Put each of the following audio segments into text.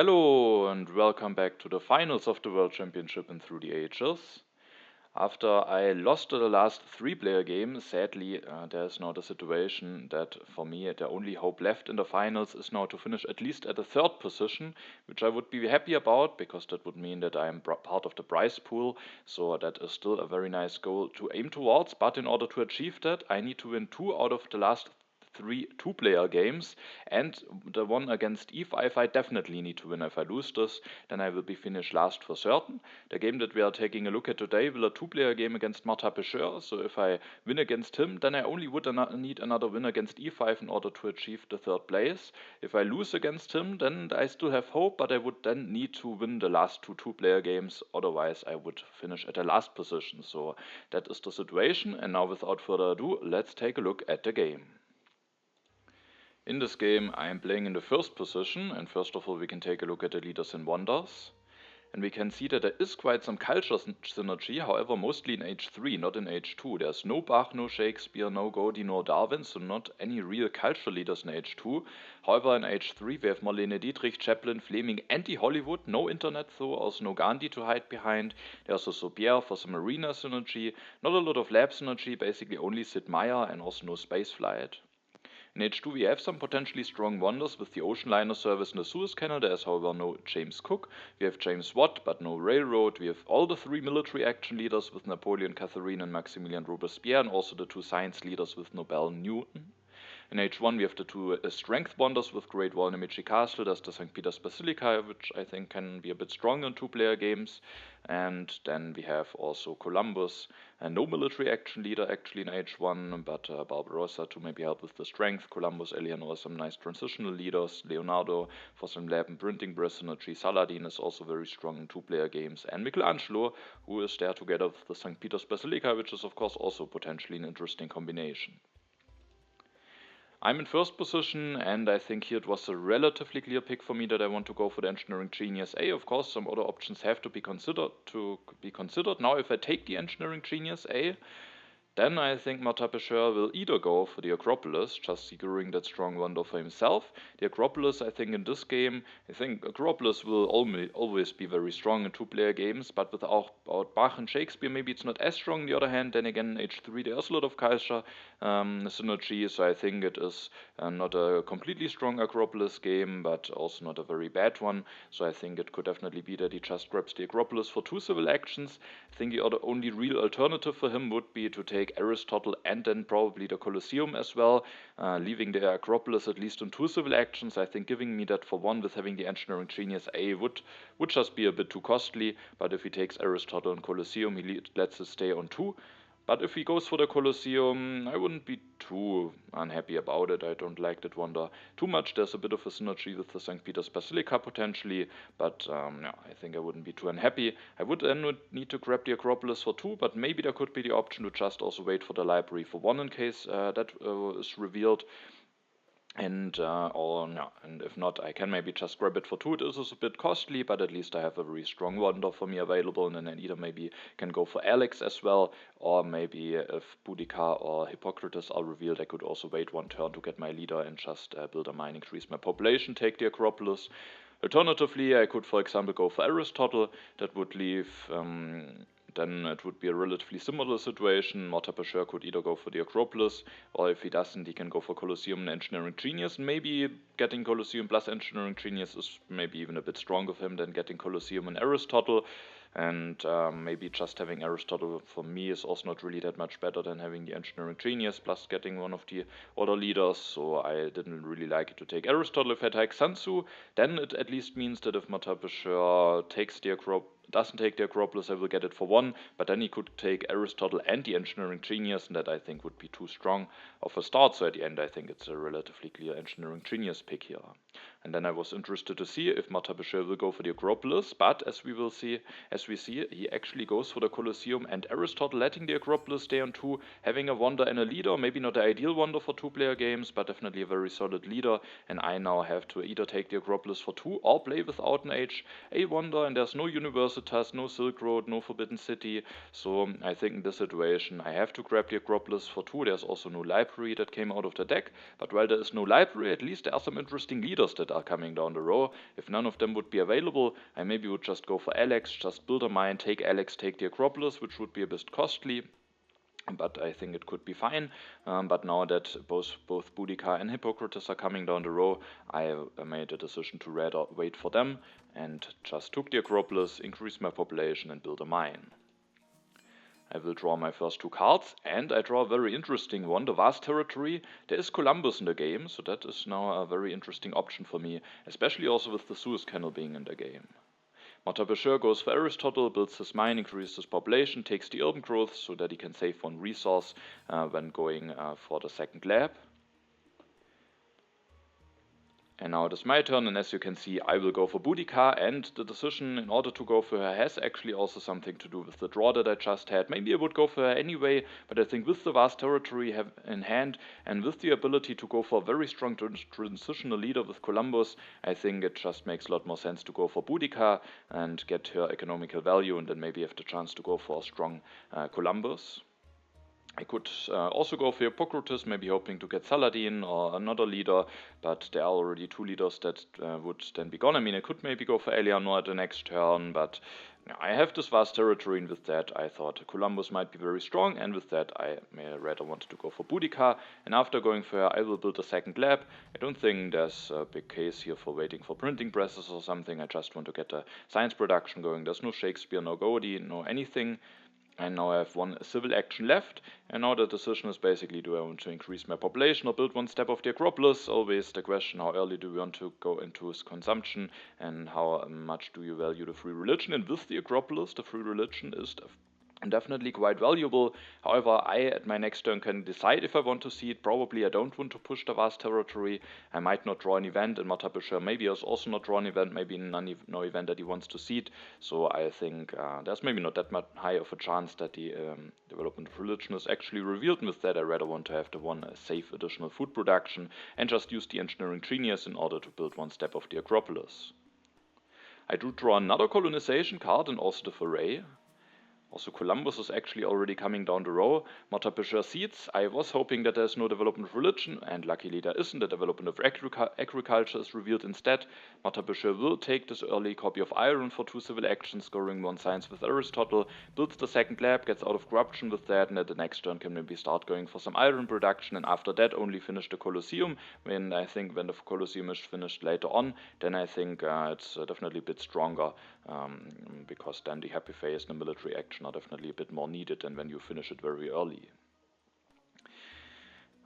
Hello and welcome back to the finals of the World Championship in Through the Ages. After I lost the last three-player game, sadly, there's now the situation that for me the only hope left in the finals is now to finish at least at the third position, which I would be happy about because that would mean that I am part of the prize pool. So that is still a very nice goal to aim towards. But in order to achieve that, I need to win two out of the last three two-player games, and the one against E5 I definitely need to win. If I lose this, then I will be finished last for certain. The game that we are taking a look at today will a two-player game against Marta Pecheur, so if I win against him, then I only would need another win against E5 in order to achieve the third place. If I lose against him, then I still have hope, but I would then need to win the last two-player games, otherwise I would finish at the last position. So that is the situation, and now without further ado, let's take a look at the game. In this game I am playing in the first position, and first of all we can take a look at the leaders and wonders. And we can see that there is quite some culture synergy, however mostly in H3, not in H2. There's no Bach, no Shakespeare, no Gaudi, no Darwin, so not any real cultural leaders in H2. However in H3 we have Marlene Dietrich, Chaplin, Fleming, anti-Hollywood, no internet though, also no Gandhi to hide behind. There's also Pierre for some arena synergy, not a lot of lab synergy, basically only Sid Meier, and also no spaceflight. In H2 we have some potentially strong wonders with the ocean liner service in the Suez Canal. There is however no James Cook. We have James Watt but no railroad. We have all the three military action leaders with Napoleon, Catherine and Maximilian Robespierre, and also the two science leaders with Nobel and Newton. In H1 we have the two strength wonders with Great Wall and Nemichi Castle. There's the St. Peter's Basilica, which I think can be a bit stronger in two-player games. And then we have also Columbus, and no military action leader actually in H1, but Barbarossa to maybe help with the strength. Columbus, Eleanor, some nice transitional leaders. Leonardo for some lab and printing press synergy. Saladin is also very strong in two-player games. And Michelangelo, who is there together with the St. Peter's Basilica, which is of course also potentially an interesting combination. I'm in first position, and I think here it was a relatively clear pick for me that I want to go for the Engineering Genius A. Of course, some other options have to be considered. Now, if I take the Engineering Genius A, then I think Marta Pecheur will either go for the Acropolis, just securing that strong wonder for himself. The Acropolis, I think in this game, I think Acropolis will always be very strong in two-player games, but without Bach and Shakespeare, maybe it's not as strong. On the other hand, then again, in H3 there's a lot of culture synergy, so I think it is not a completely strong Acropolis game, but also not a very bad one. So I think it could definitely be that he just grabs the Acropolis for two civil actions. I think the only real alternative for him would be to take Aristotle and then probably the Colosseum as well, leaving the Acropolis at least in two civil actions. I think giving me that for one with having the Engineering Genius A would just be a bit too costly, but if he takes Aristotle and Colosseum, he lets it stay on two. But if he goes for the Colosseum, I wouldn't be too unhappy about it. I don't like that wonder too much. There's a bit of a synergy with the St. Peter's Basilica potentially, but yeah, I think I wouldn't be too unhappy. I would then need to grab the Acropolis for two, but maybe there could be the option to just also wait for the library for one in case that is revealed. And and if not, I can maybe just grab it for two. It is a bit costly, but at least I have a very strong wonder for me available, and then I either maybe can go for Alex as well, or maybe if Boudica or Hippocrates are revealed, I could also wait one turn to get my leader and just build a mine, increase my population, take the Acropolis. Alternatively, I could, for example, go for Aristotle. That would leave then it would be a relatively similar situation. Marta Pecheur could either go for the Acropolis, or if he doesn't, he can go for Colosseum and Engineering Genius. Maybe getting Colosseum plus Engineering Genius is maybe even a bit stronger for him than getting Colosseum and Aristotle. And maybe just having Aristotle for me is also not really that much better than having the Engineering Genius plus getting one of the other leaders. So I didn't really like it to take Aristotle. If I take Sansu, then it at least means that if Marta Pecheur doesn't take the Acropolis, I will get it for one, but then he could take Aristotle and the Engineering Genius, and that I think would be too strong of a start. So at the end, I think it's a relatively clear Engineering Genius pick here. And then I was interested to see if Marta Pecheur will go for the Acropolis, but as we see, he actually goes for the Colosseum and Aristotle, letting the Acropolis stay on two, having a wonder and a leader. Maybe not the ideal wonder for two-player games, but definitely a very solid leader. And I now have to either take the Acropolis for two or play without an A wonder, and there's no Universitas, no Silk Road, no Forbidden City. So I think in this situation I have to grab the Acropolis for two. There's also no library that came out of the deck, but while there is no library, at least there are some interesting leaders that that are coming down the row. If none of them would be available, I maybe would just go for Alex, just build a mine, take Alex, take the Acropolis, which would be a bit costly. But I think it could be fine. But now that both Boudica and Hippocrates are coming down the row, I made a decision to rather wait for them and just took the Acropolis, increased my population and built a mine. I will draw my first 2 cards, and I draw a very interesting one, the vast territory. There is Columbus in the game, so that is now a very interesting option for me, especially also with the Suez Canal being in the game. Montabelleur goes for Aristotle, builds his mine, increases his population, takes the urban growth so that he can save 1 resource when going for the second lab. And now it is my turn, and as you can see, I will go for Boudica, and the decision in order to go for her has actually also something to do with the draw that I just had. Maybe I would go for her anyway, but I think with the vast territory in hand, and with the ability to go for a very strong transitional leader with Columbus, I think it just makes a lot more sense to go for Boudica and get her economical value, and then maybe have the chance to go for a strong Columbus. I could also go for Hippocrates, maybe hoping to get Saladin or another leader, but there are already 2 leaders that would then be gone. I mean, I could maybe go for Eleanor at the next turn, but I have this vast territory, and with that I thought Columbus might be very strong, and with that I rather wanted to go for Boudica, and after going for her I will build a second lab. I don't think there's a big case here for waiting for printing presses or something. I just want to get a science production going. There's no Shakespeare, no Gaudi, no anything. And now I have 1 civil action left, and now the decision is basically, do I want to increase my population or build 1 step of the Acropolis? Always the question, how early do we want to go into its consumption, and how much do you value the free religion? And with the Acropolis, the free religion is definitely quite valuable. However, I at my next turn can decide if I want to see it. Probably I don't want to push the vast territory. I might not draw an event, and Montabelleur maybe has also not drawn an event, maybe no event that he wants to seed. So I think there's maybe not that much high of a chance that the development of religion is actually revealed. And with that I rather want to have the 1 safe additional food production and just use the engineering genius in order to build 1 step of the Acropolis. I do draw another colonization card and also the foray. Also Columbus is actually already coming down the row. Montabelleur seeds. I was hoping that there's no development of religion, and luckily there isn't. The development of agriculture is revealed instead. Montabelleur will take this early copy of iron for 2 civil actions, scoring 1 science with Aristotle, builds the second lab, gets out of corruption with that, and at the next turn can maybe start going for some iron production, and after that only finish the Colosseum. When the Colosseum is finished later on, then I think it's definitely a bit stronger, because then the happy phase and the military action are definitely a bit more needed than when you finish it very early.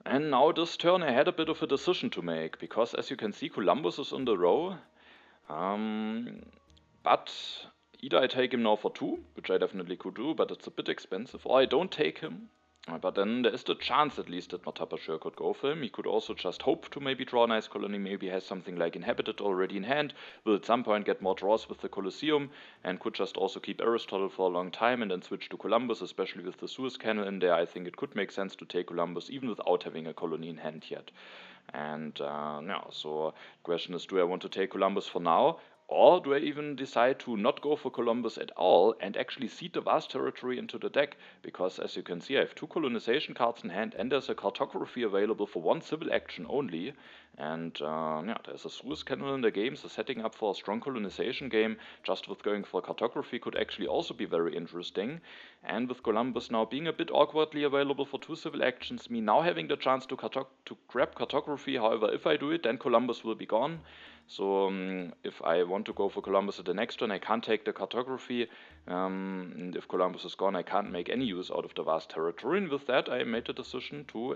And now this turn I had a bit of a decision to make, because as you can see Columbus is in the row, but either I take him now for 2, which I definitely could do, but it's a bit expensive, or I don't take him. But then there is the chance at least that Montabelleur could go for him. He could also just hope to maybe draw a nice colony, maybe has something like Inhabited already in hand, will at some point get more draws with the Colosseum, and could just also keep Aristotle for a long time and then switch to Columbus, especially with the Suez Canal in there. I think it could make sense to take Columbus even without having a colony in hand yet. And so the question is, do I want to take Columbus for now? Or do I even decide to not go for Columbus at all and actually seed the vast territory into the deck? Because as you can see I have 2 colonization cards in hand, and there's a cartography available for 1 civil action only. And there's a Suez Canal in the game, so setting up for a strong colonization game just with going for cartography could actually also be very interesting. And with Columbus now being a bit awkwardly available for 2 civil actions, me now having the chance to grab cartography. However, if I do it, then Columbus will be gone. So if I want to go for Columbus at the next turn, I can't take the cartography, and if Columbus is gone I can't make any use out of the vast territory, and with that I made the decision to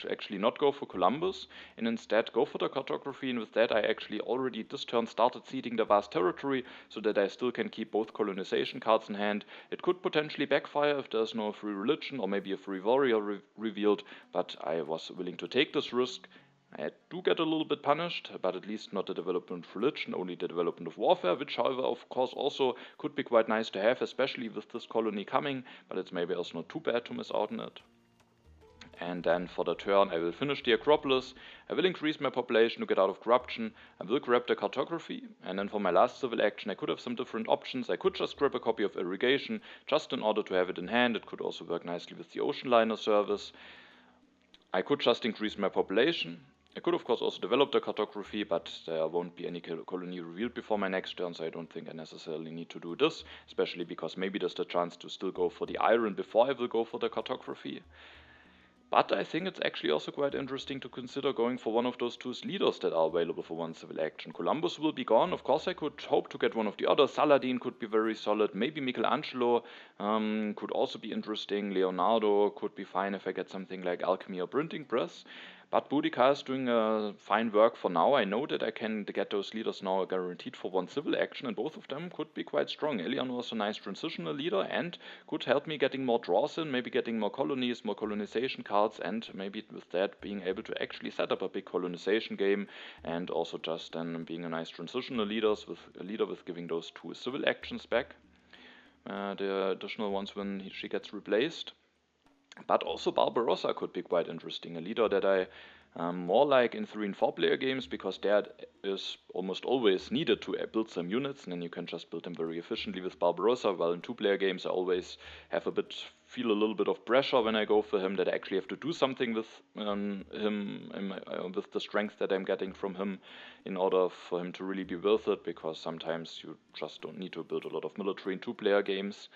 actually not go for Columbus and instead go for the cartography, and with that I actually already this turn started seeding the vast territory so that I still can keep both colonization cards in hand. It could potentially backfire if there's no free religion or maybe a free warrior revealed, but I was willing to take this risk. I do get a little bit punished, but at least not the development of religion, only the development of warfare, which however of course also could be quite nice to have, especially with this colony coming, but it's maybe also not too bad to miss out on it. And then for the turn I will finish the Acropolis, I will increase my population to get out of corruption, I will grab the cartography, and then for my last civil action I could have some different options. I could just grab a copy of irrigation, just in order to have it in hand. It could also work nicely with the ocean liner service. I could just increase my population. I could, of course, also develop the cartography, but there won't be any colony revealed before my next turn, so I don't think I necessarily need to do this, especially because maybe there's the chance to still go for the iron before I will go for the cartography. But I think it's actually also quite interesting to consider going for one of those two leaders that are available for one civil action. Columbus will be gone. Of course, I could hope to get one of the others. Saladin could be very solid. Maybe Michelangelo could also be interesting. Leonardo could be fine if I get something like alchemy or printing press. But Boudica is doing fine work for now. I know that I can get those leaders now guaranteed for one civil action, and both of them could be quite strong. Eleanor is a nice transitional leader and could help me getting more draws in, maybe getting more colonies, more colonization cards, and maybe with that being able to actually set up a big colonization game, and also just then being a nice transitional leader with giving those two civil actions back, the additional ones when she gets replaced. But also Barbarossa could be quite interesting, a leader that I more like in 3 and 4 player games, because there is almost always needed to build some units, and then you can just build them very efficiently with Barbarossa, while in 2 player games I always feel a little bit of pressure when I go for him, that I actually have to do something with him, with the strength that I'm getting from him in order for him to really be worth it, because sometimes you just don't need to build a lot of military in 2 player games.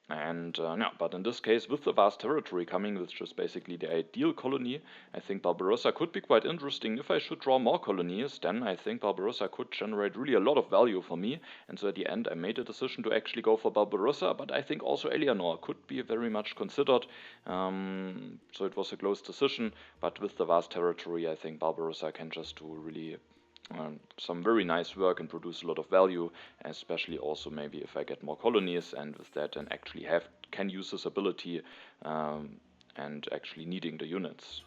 And but in this case, with the vast territory coming, which is basically the ideal colony, I think Barbarossa could be quite interesting. If I should draw more colonies, then I think Barbarossa could generate really a lot of value for me. And so at the end, I made a decision to actually go for Barbarossa, but I think also Eleanor could be very much considered. So it was a close decision, but with the vast territory, I think Barbarossa can just do really some very nice work and produce a lot of value, especially also maybe if I get more colonies, and with that then actually can use this ability and actually needing the units.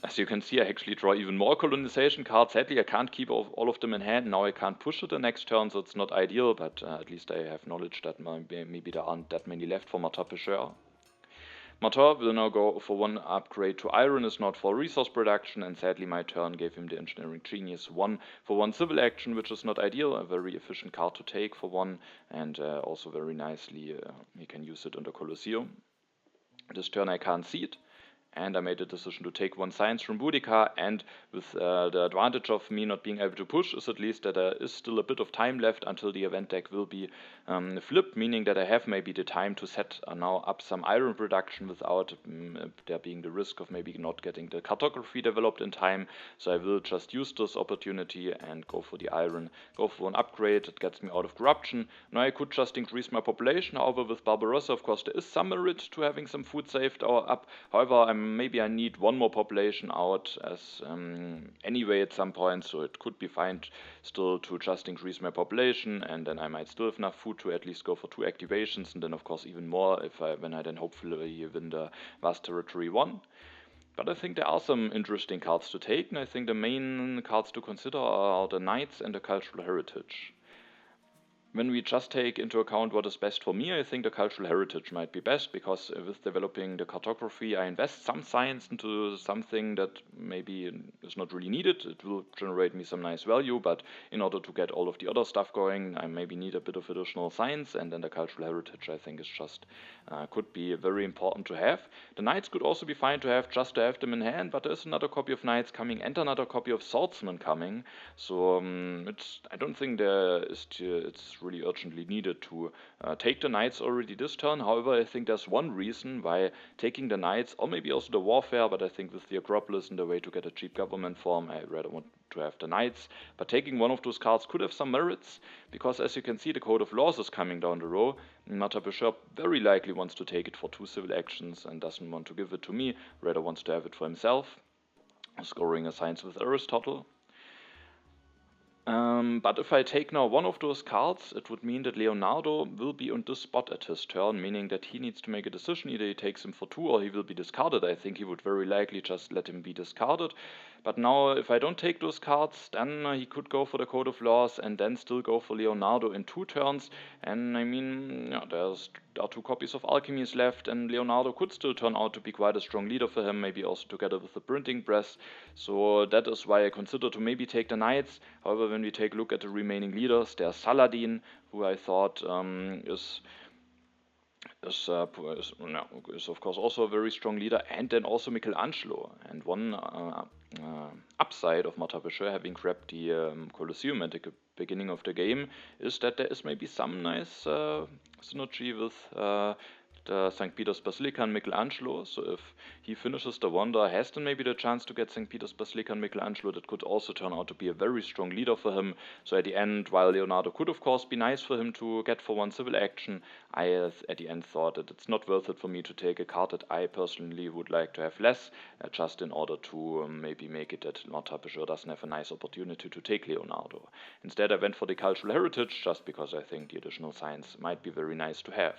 As you can see, I actually draw even more colonization cards. Sadly, I can't keep all of them in hand. Now I can't push it the next turn, so it's not ideal, but at least I have knowledge that maybe there aren't that many left for Martin Pêcheur. Mator will now go for 1 upgrade to iron, is not for resource production, and sadly my turn gave him the engineering genius 1 for 1 civil action, which is not ideal, a very efficient card to take for 1, and also very nicely he can use it under Colosseum. This turn I can't see it, and I made a decision to take 1 science from Boudica, and with the advantage of me not being able to push is at least that there is still a bit of time left until the event deck will be flipped, meaning that I have maybe the time to set now up some iron production without there being the risk of maybe not getting the cartography developed in time. So I will just use this opportunity and go for the iron, go for 1 upgrade that gets me out of corruption. Now I could just increase my population, however with Barbarossa of course there is some merit to having some food saved or up. However, maybe I need 1 more population out as anyway at some point, so it could be fine still to just increase my population, and then I might still have enough food to at least go for 2 activations, and then of course even more when I then hopefully win the vast territory 1. But I think there are some interesting cards to take, and I think the main cards to consider are the Knights and the Cultural Heritage. When we just take into account what is best for me, I think the cultural heritage might be best, because with developing the cartography, I invest some science into something that maybe is not really needed. It will generate me some nice value, but in order to get all of the other stuff going, I maybe need a bit of additional science, and then the cultural heritage, I think, is just could be very important to have. The knights could also be fine to have, just to have them in hand, but there's another copy of knights coming and another copy of swordsmen coming, so I don't think it's really urgently needed to take the knights already this turn. However, I think there's one reason why taking the knights, or maybe also the warfare, but I think with the Acropolis and the way to get a cheap government form, I rather want to have the knights. But taking one of those cards could have some merits, because as you can see, the Code of Laws is coming down the row. Martin Pêcheur very likely wants to take it for 2 civil actions and doesn't want to give it to me, rather wants to have it for himself, scoring a science with Aristotle. But if I take now one of those cards, it would mean that Leonardo will be on this spot at his turn, meaning that he needs to make a decision. Either he takes him for 2 or he will be discarded. I think he would very likely just let him be discarded. But now, if I don't take those cards, then he could go for the Code of Laws and then still go for Leonardo in 2 turns. And I mean, yeah, there are 2 copies of Alchemies left, and Leonardo could still turn out to be quite a strong leader for him, maybe also together with the printing press. So that is why I consider to maybe take the Knights. However, when we take a look at the remaining leaders, there's Saladin, who I thought is of course also a very strong leader, and then also Michelangelo. And one upside of Martin Peugeot having grabbed the Colosseum at the beginning of the game is that there is maybe some nice synergy with the St. Peter's Basilica and Michelangelo. So if he finishes the Wonder, has then maybe the chance to get St. Peter's Basilica and Michelangelo. That could also turn out to be a very strong leader for him. So at the end, while Leonardo could of course be nice for him to get for one civil action, I at the end thought that it's not worth it for me to take a card that I personally would like to have less, just in order to maybe make it that Martin Peugeot doesn't have a nice opportunity to take Leonardo. Instead I went for the cultural heritage, just because I think the additional science might be very nice to have.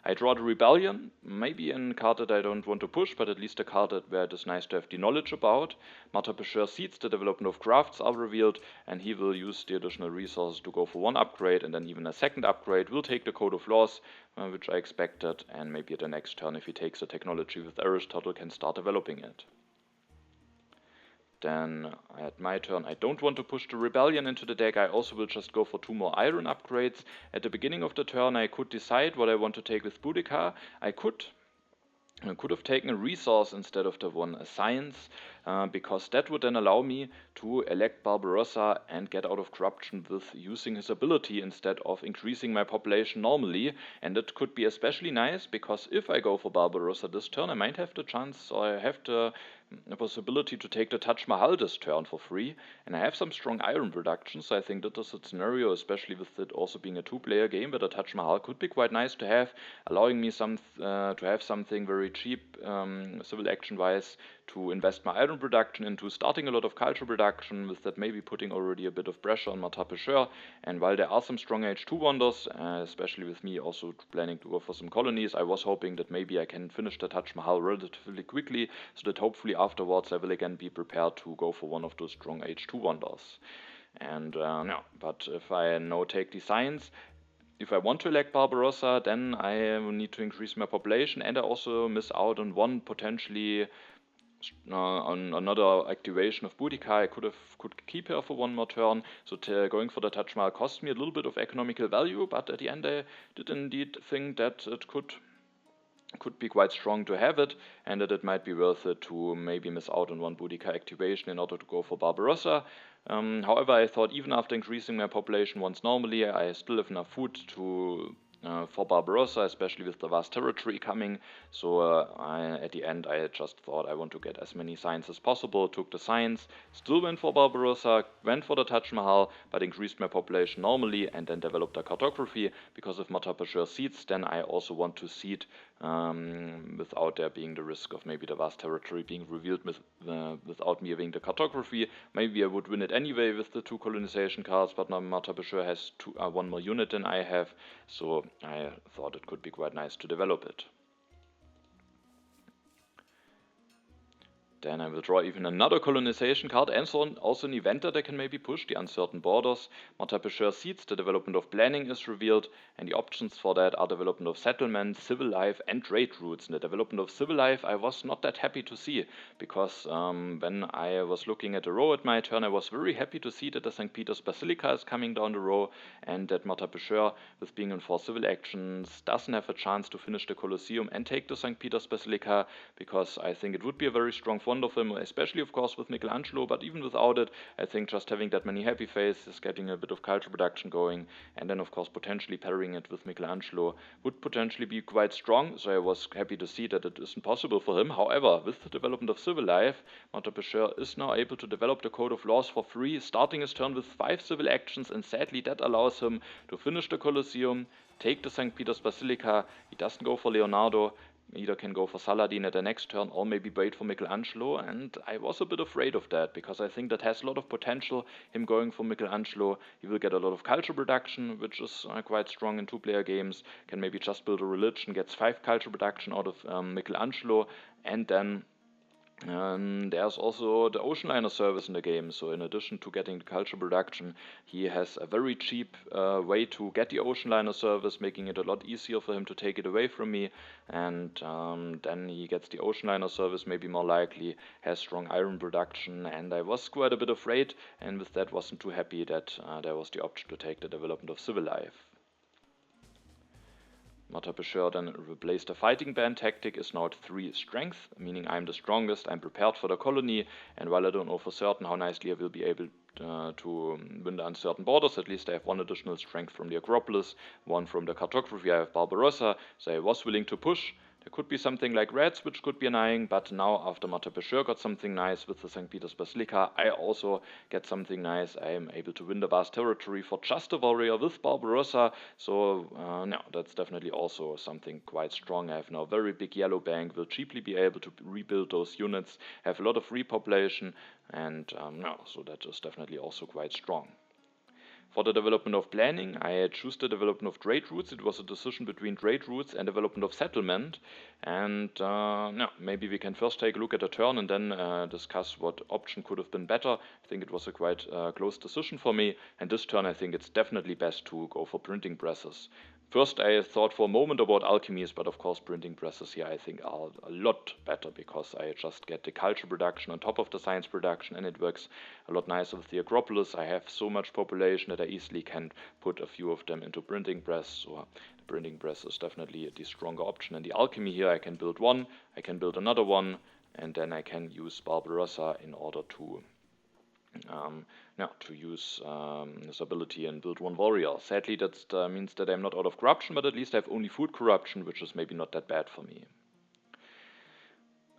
I draw the Rebellion, maybe a card that I don't want to push, but at least a card where it is nice to have the knowledge about. Martin Peugeot seeds, the development of crafts are revealed, and he will use the additional resources to go for one upgrade, and then even a second upgrade. Will take the Code of Laws, which I expected, and maybe at the next turn, if he takes the technology with Aristotle, can start developing it. Then at my turn, I don't want to push the Rebellion into the deck. I also will just go for 2 more Iron upgrades. At the beginning of the turn, I could decide what I want to take with Boudica. I could have taken a resource instead of the one science, because that would then allow me to elect Barbarossa and get out of corruption with using his ability instead of increasing my population normally. And it could be especially nice because if I go for Barbarossa this turn, I might have the chance, or I have the possibility to take the Taj Mahal this turn for free, and I have some strong iron production, so I think that is a scenario, especially with it also being a 2-player game, where the Taj Mahal could be quite nice to have, allowing me to have something very cheap civil action wise to invest my iron production into starting a lot of culture production, with that maybe putting already a bit of pressure on Martin Peugeot. And while there are some strong H2 wonders, especially with me also planning to go for some colonies, I was hoping that maybe I can finish the Taj Mahal relatively quickly, so that hopefully afterwards I will again be prepared to go for one of those strong H2 wonders. And but if I now take the science, if I want to elect Barbarossa, then I need to increase my population, and I also miss out on one potentially on another activation of Boudica. I could keep her for one more turn, so going for the Taj Mahal cost me a little bit of economical value, but at the end I did indeed think that it could be quite strong to have it, and that it might be worth it to maybe miss out on one Boudica activation in order to go for Barbarossa. However, I thought even after increasing my population once normally, I still have enough food to for Barbarossa, especially with the vast territory coming. So at the end, I just thought I want to get as many signs as possible. Took the signs, still went for Barbarossa, went for the Taj Mahal, but increased my population normally, and then developed a cartography. Because if Martin Peugeot seeds, then I also want to seed without there being the risk of maybe the vast territory being revealed without me having the cartography. Maybe I would win it anyway with the 2 colonization cards, but now Martin Peugeot has 1 more unit than I have, so I thought it could be quite nice to develop it. Then I will draw even another colonization card, and so also an event that I can maybe push, the Uncertain Borders. Martin Peugeot seeds, the development of planning is revealed, and the options for that are development of settlement, civil life, and trade routes. And the development of civil life I was not that happy to see, because when I was looking at the row at my turn, I was very happy to see that the St. Peter's Basilica is coming down the row, and that Martin Peugeot, with being in 4 civil actions, doesn't have a chance to finish the Colosseum and take the St. Peter's Basilica, because I think it would be a very strong fond of him, especially of course with Michelangelo, but even without it, I think just having that many happy faces, getting a bit of culture production going, and then of course potentially pairing it with Michelangelo would potentially be quite strong, so I was happy to see that it isn't possible for him. However, with the development of civil life, Martin Peugeot is now able to develop the Code of Laws for free, starting his turn with 5 civil actions, and sadly that allows him to finish the Colosseum, take the St. Peter's Basilica. He doesn't go for Leonardo, either can go for Saladin at the next turn or maybe wait for Michelangelo, and I was a bit afraid of that, because I think that has a lot of potential, him going for Michelangelo. He will get a lot of culture production, which is quite strong in 2-player games, can maybe just build a religion, gets 5 culture production out of Michelangelo, and then there's also the ocean liner service in the game, so in addition to getting the culture production, he has a very cheap way to get the ocean liner service, making it a lot easier for him to take it away from me, and then he gets the ocean liner service, maybe more likely, has strong iron production, and I was quite a bit afraid, and with that wasn't too happy that there was the option to take the development of civil life. Mata Bashir then replaced the fighting band tactic, is now at 3 strength, meaning I'm the strongest, I'm prepared for the colony, and while I don't know for certain how nicely I will be able to win the uncertain borders, at least I have 1 additional strength from the Acropolis, 1 from the cartography, I have Barbarossa, so I was willing to push. There could be something like Reds, which could be annoying, but now after Mata Bashir got something nice with the St. Peter's Basilica, I also get something nice. I am able to win the vast territory for just a warrior with Barbarossa, so no, that's definitely also something quite strong. I have now a very big yellow bank, will cheaply be able to rebuild those units, have a lot of repopulation, and no, so that is definitely also quite strong. For the development of planning, I choose the development of trade routes. It was a decision between trade routes and development of settlement. And no, maybe we can first take a look at a turn and then discuss what option could have been better. I think it was a quite close decision for me. And this turn, I think it's definitely best to go for printing presses. First, I thought for a moment about alchemies, but of course printing presses here I think are a lot better because I just get the culture production on top of the science production, and it works a lot nicer with the Acropolis. I have so much population that I easily can put a few of them into printing press, so the printing press is definitely the stronger option. And the alchemy here, I can build 1, I can build another one, and then I can use Barbarossa in order to use this ability and build 1 warrior. Sadly, that means that I'm not out of corruption, but at least I have only food corruption, which is maybe not that bad for me.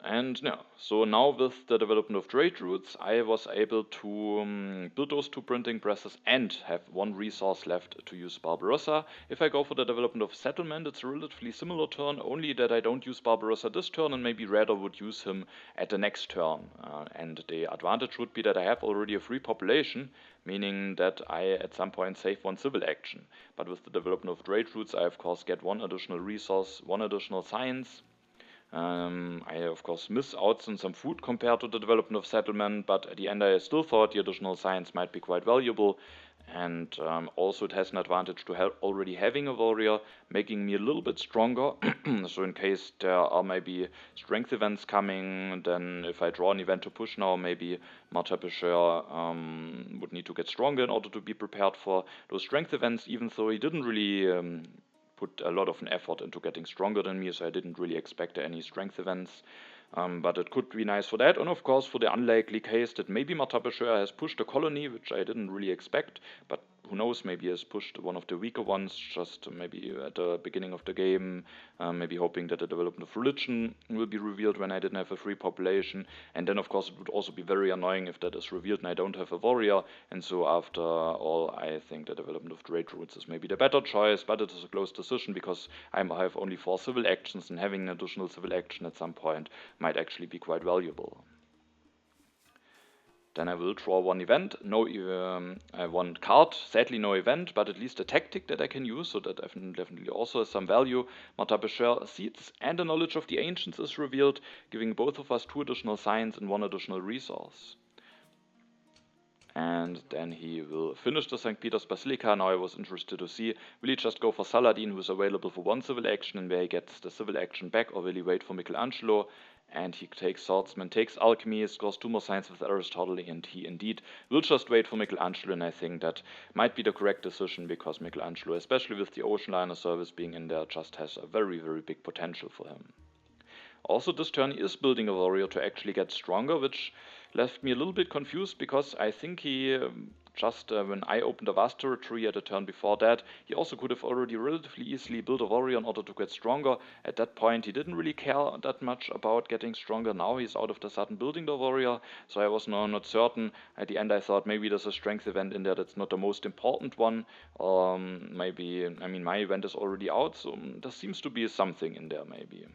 And so now with the development of trade routes, I was able to build those 2 printing presses and have 1 resource left to use Barbarossa. If I go for the development of settlement, it's a relatively similar turn, only that I don't use Barbarossa this turn and maybe rather would use him at the next turn. And the advantage would be that I have already a free population, meaning that I at some point save 1 civil action. But with the development of trade routes, I of course get 1 additional resource, 1 additional science. I of course miss out on some food compared to the development of settlement, but at the end I still thought the additional science might be quite valuable, and also it has an advantage to already having a warrior, making me a little bit stronger. So in case there are maybe strength events coming, then if I draw an event to push now, maybe Mata Bashir would need to get stronger in order to be prepared for those strength events, even though he didn't really put a lot of an effort into getting stronger than me, so I didn't really expect any strength events. But it could be nice for that, and of course for the unlikely case that maybe Mata Bashir has pushed a colony, which I didn't really expect, but who knows, maybe he has pushed one of the weaker ones, just maybe at the beginning of the game, maybe hoping that the development of religion will be revealed when I didn't have a free population, and then of course it would also be very annoying if that is revealed and I don't have a warrior, and so after all I think the development of trade routes is maybe the better choice, but it is a close decision because I have only 4 civil actions, and having an additional civil action at some point might actually be quite valuable. Then I will draw 1 event, 1 card, sadly no event, but at least a tactic that I can use, so that definitely also has some value. Mata Bashir Seeds and the Knowledge of the Ancients is revealed, giving both of us 2 additional science and 1 additional resource. And then he will finish the St. Peter's Basilica. Now I was interested to see, will he just go for Saladin, who is available for 1 civil action and where he gets the civil action back, or will he wait for Michelangelo? And he takes Swordsman, takes Alchemy, scores 2 more science with Aristotle, and he indeed will just wait for Michelangelo, and I think that might be the correct decision, because Michelangelo, especially with the Ocean Liner service being in there, just has a very, very big potential for him. Also, this turn he is building a warrior to actually get stronger, which left me a little bit confused, because I think he when I opened a vast territory at the turn before that, he also could have already relatively easily built a warrior in order to get stronger. At that point he didn't really care that much about getting stronger. Now he's out of the sudden building the warrior, so I was now not certain. At the end I thought maybe there's a strength event in there that's not the most important one, or maybe, I mean, my event is already out, so there seems to be something in there maybe.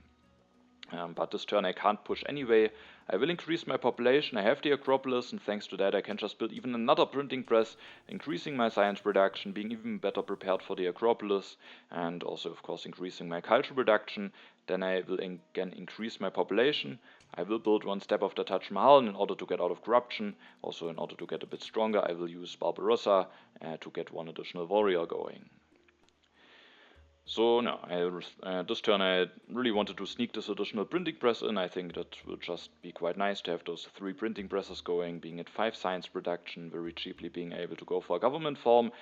But this turn I can't push anyway. I will increase my population, I have the Acropolis, and thanks to that I can just build even another printing press, increasing my science production, being even better prepared for the Acropolis, and also of course increasing my culture production. Then I will again increase my population. I will build 1 step of the Taj Mahal in order to get out of corruption. Also in order to get a bit stronger I will use Barbarossa to get 1 additional warrior going. So no, this turn I really wanted to sneak this additional printing press in. I think that will just be quite nice to have those 3 printing presses going, being at 5 science production, very cheaply being able to go for a government form.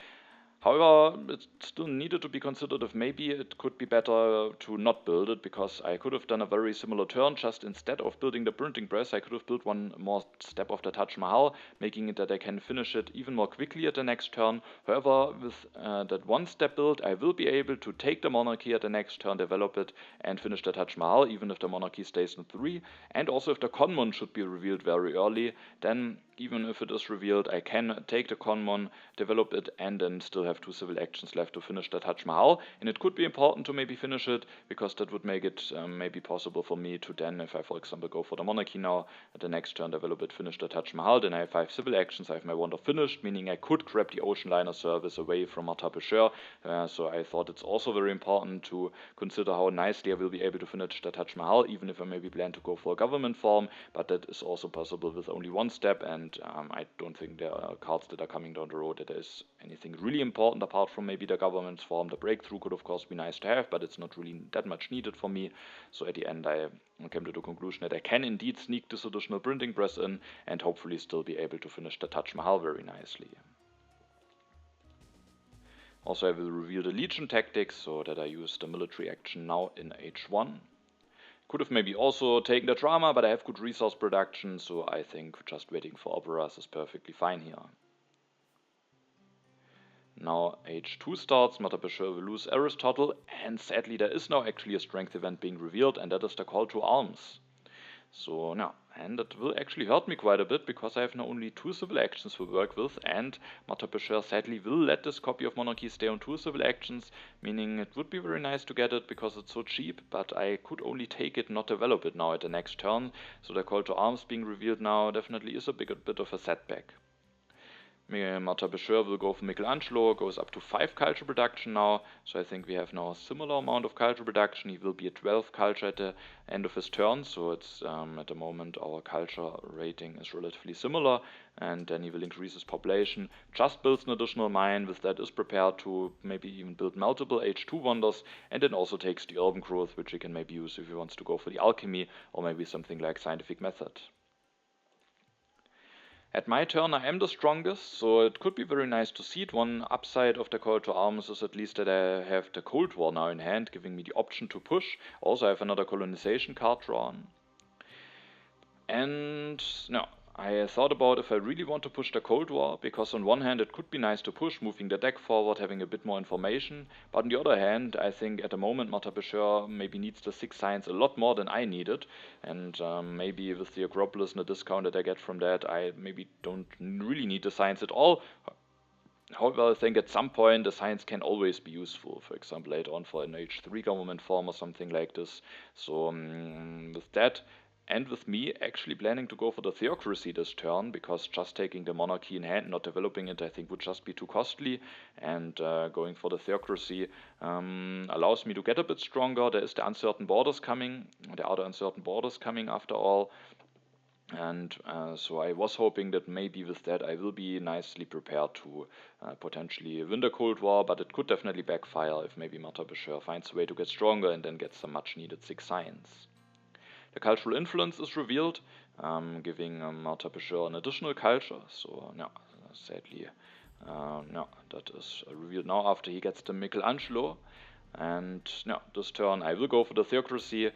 However, it still needed to be considered if maybe it could be better to not build it, because I could have done a very similar turn. Just instead of building the printing press, I could have built one more step of the Taj Mahal, making it that I can finish it even more quickly at the next turn. However, with that one step build, I will be able to take the monarchy at the next turn, develop it, and finish the Taj Mahal, even if the monarchy stays in 3. And also if the Conmon should be revealed very early, then even if it is revealed, I can take the Conmon, develop it, and then still have 2 civil actions left to finish the Taj Mahal. And it could be important to maybe finish it, because that would make it maybe possible for me to then, if I for example go for the monarchy now, at the next turn develop it, finish the Taj Mahal, then I have 5 civil actions, I have my wonder finished, meaning I could grab the ocean liner service away from Martyr Pêcheur. So I thought it's also very important to consider how nicely I will be able to finish the Taj Mahal, even if I maybe plan to go for a government form, but that is also possible with only one step, and I don't think there are cards that are coming down the road that is anything really important apart from maybe the government's form. The breakthrough could of course be nice to have, but it's not really that much needed for me. So at the end I came to the conclusion that I can indeed sneak this additional printing press in and hopefully still be able to finish the Taj Mahal very nicely. Also I will reveal the Legion tactics, so that I use the military action now in H1. Could have maybe also taken the drama, but I have good resource production, so I think just waiting for operas is perfectly fine here. Now H2 starts, Martyr Pêcheur will lose Aristotle, and sadly there is now actually a strength event being revealed, and that is the call to arms. So now, and that will actually hurt me quite a bit, because I have now only 2 civil actions to work with, and Martyr Pêcheur sadly will let this copy of Monarchy stay on 2 civil actions, meaning it would be very nice to get it because it's so cheap, but I could only take it, not develop it now at the next turn. So the call to arms being revealed now definitely is a bit of a setback. Martyr Pêcheur will go for Michelangelo, goes up to 5 culture production now, so I think we have now a similar amount of culture production. He will be at 12 culture at the end of his turn, so it's at the moment our culture rating is relatively similar, and then he will increase his population, just builds an additional mine, with that is prepared to maybe even build multiple H2 wonders, and then also takes the urban growth, which he can maybe use if he wants to go for the alchemy, or maybe something like scientific method. At my turn I am the strongest, so it could be very nice to see it. One upside of the call to arms is at least that I have the Cold War now in hand, giving me the option to push. Also I have another colonization card drawn. And now, I thought about if I really want to push the Cold War, because on one hand it could be nice to push, moving the deck forward, having a bit more information, but on the other hand I think at the moment Martyr Pêcheur maybe needs the 6 science a lot more than I needed, and maybe with the Acropolis and the discount that I get from that, I maybe don't really need the science at all. However, I think at some point the science can always be useful, for example later on for an H3 government form or something like this. So with that, and with me actually planning to go for the theocracy this turn, because just taking the monarchy in hand, not developing it, I think would just be too costly, and going for the theocracy allows me to get a bit stronger. There is the uncertain borders coming, there are the uncertain borders coming after all, and so I was hoping that maybe with that I will be nicely prepared to potentially win the Cold War, but it could definitely backfire if maybe Martyr Pêcheur finds a way to get stronger and then gets some much needed 6 science. The cultural influence is revealed, giving Martyr Pêcheur an additional culture, so no, sadly, no, that is revealed now after he gets the Michelangelo, and no, this turn I will go for the theocracy.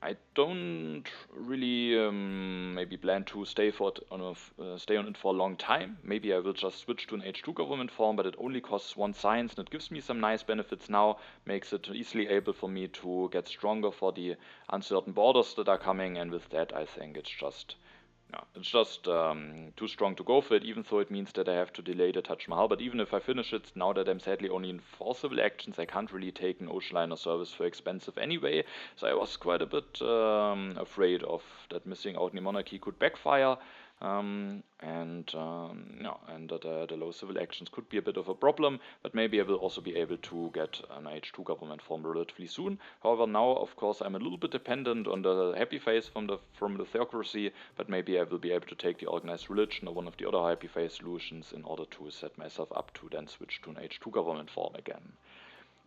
I don't really maybe plan to stay on it for a long time. Maybe I will just switch to an H2 government form, but it only costs 1 science, and it gives me some nice benefits now, makes it easily able for me to get stronger for the uncertain borders that are coming, and with that I think it's just too strong to go for it, even though it means that I have to delay the Taj Mahal. But even if I finish it, now that I'm sadly only in 4 civil actions, I can't really take an ocean liner service for expensive anyway. So I was quite a bit afraid of that missing out in the monarchy could backfire. And the low civil actions could be a bit of a problem, but maybe I will also be able to get an H2 government form relatively soon. However, now of course I'm a little bit dependent on the happy face from the theocracy, but maybe I will be able to take the organized religion or one of the other happy face solutions in order to set myself up to then switch to an H2 government form again.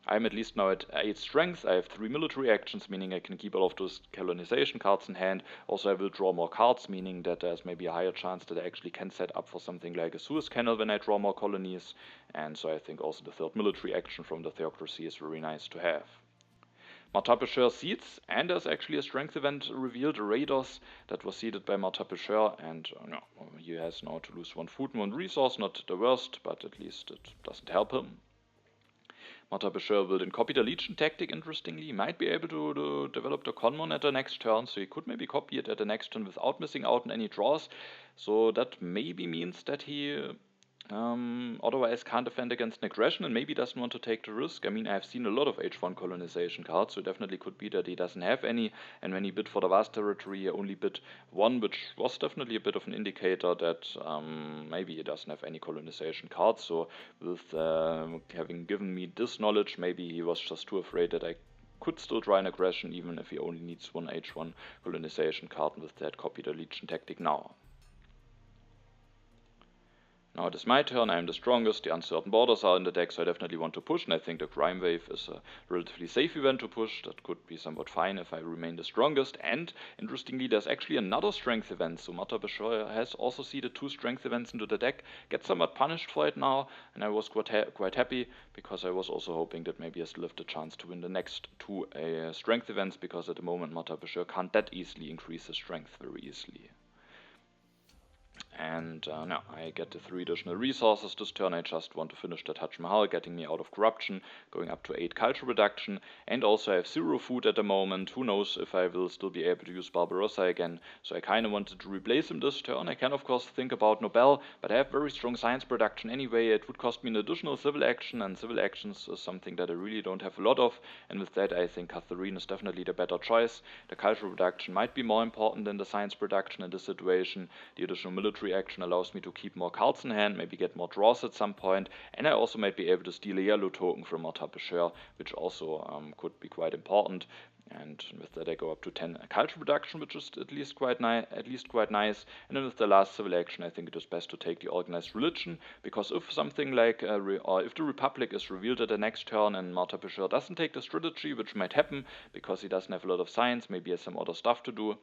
I'm at least now at 8 strength. I have 3 military actions, meaning I can keep all of those colonization cards in hand. Also, I will draw more cards, meaning that there's maybe a higher chance that I actually can set up for something like a Suez Canal when I draw more colonies. And so I think also the third military action from the Theocracy is very nice to have. Martapesher seeds, and there's actually a strength event revealed, Raiders, that was seeded by Martapesher, and he has now to lose 1 food and 1 resource, not the worst, but at least it doesn't help him. Martapesher will then copy the Legion tactic, interestingly. He might be able to develop the Conmon at the next turn, so he could maybe copy it at the next turn without missing out on any draws. So that maybe means that he otherwise can't defend against an aggression and maybe doesn't want to take the risk. I mean, I've seen a lot of H1 colonization cards, so it definitely could be that he doesn't have any, and when he bid for the vast territory, he only bid 1, which was definitely a bit of an indicator that maybe he doesn't have any colonization cards. So with having given me this knowledge, maybe he was just too afraid that I could still try an aggression even if he only needs 1 H1 colonization card, and with that copy the Legion tactic now. Now it is my turn, I am the strongest, the uncertain borders are in the deck, so I definitely want to push, and I think the Crime Wave is a relatively safe event to push. That could be somewhat fine if I remain the strongest, and interestingly there's actually another strength event, so Martapesher has also seeded 2 strength events into the deck, gets somewhat punished for it now, and I was quite happy, because I was also hoping that maybe I still have the chance to win the next 2 strength events, because at the moment Martapesher can't that easily increase his strength very easily. And now I get the 3 additional resources this turn. I just want to finish the Taj Mahal, getting me out of corruption, going up to 8 culture reduction, and also I have 0 food at the moment. Who knows if I will still be able to use Barbarossa again, so I kind of wanted to replace him this turn. I can of course think about Nobel, but I have very strong science production anyway. It would cost me an additional civil action, and civil actions is something that I really don't have a lot of, and with that I think Catherine is definitely the better choice. The cultural production might be more important than the science production in this situation. The additional military action allows me to keep more cards in hand, maybe get more draws at some point, and I also might be able to steal a yellow token from Martapesher, which also could be quite important. And with that I go up to 10 culture production, which is at least quite nice. And then with the last civil action, I think it is best to take the organized religion, because if something like or if the Republic is revealed at the next turn and Martapesher doesn't take the strategy, which might happen because he doesn't have a lot of science, maybe he has some other stuff to do,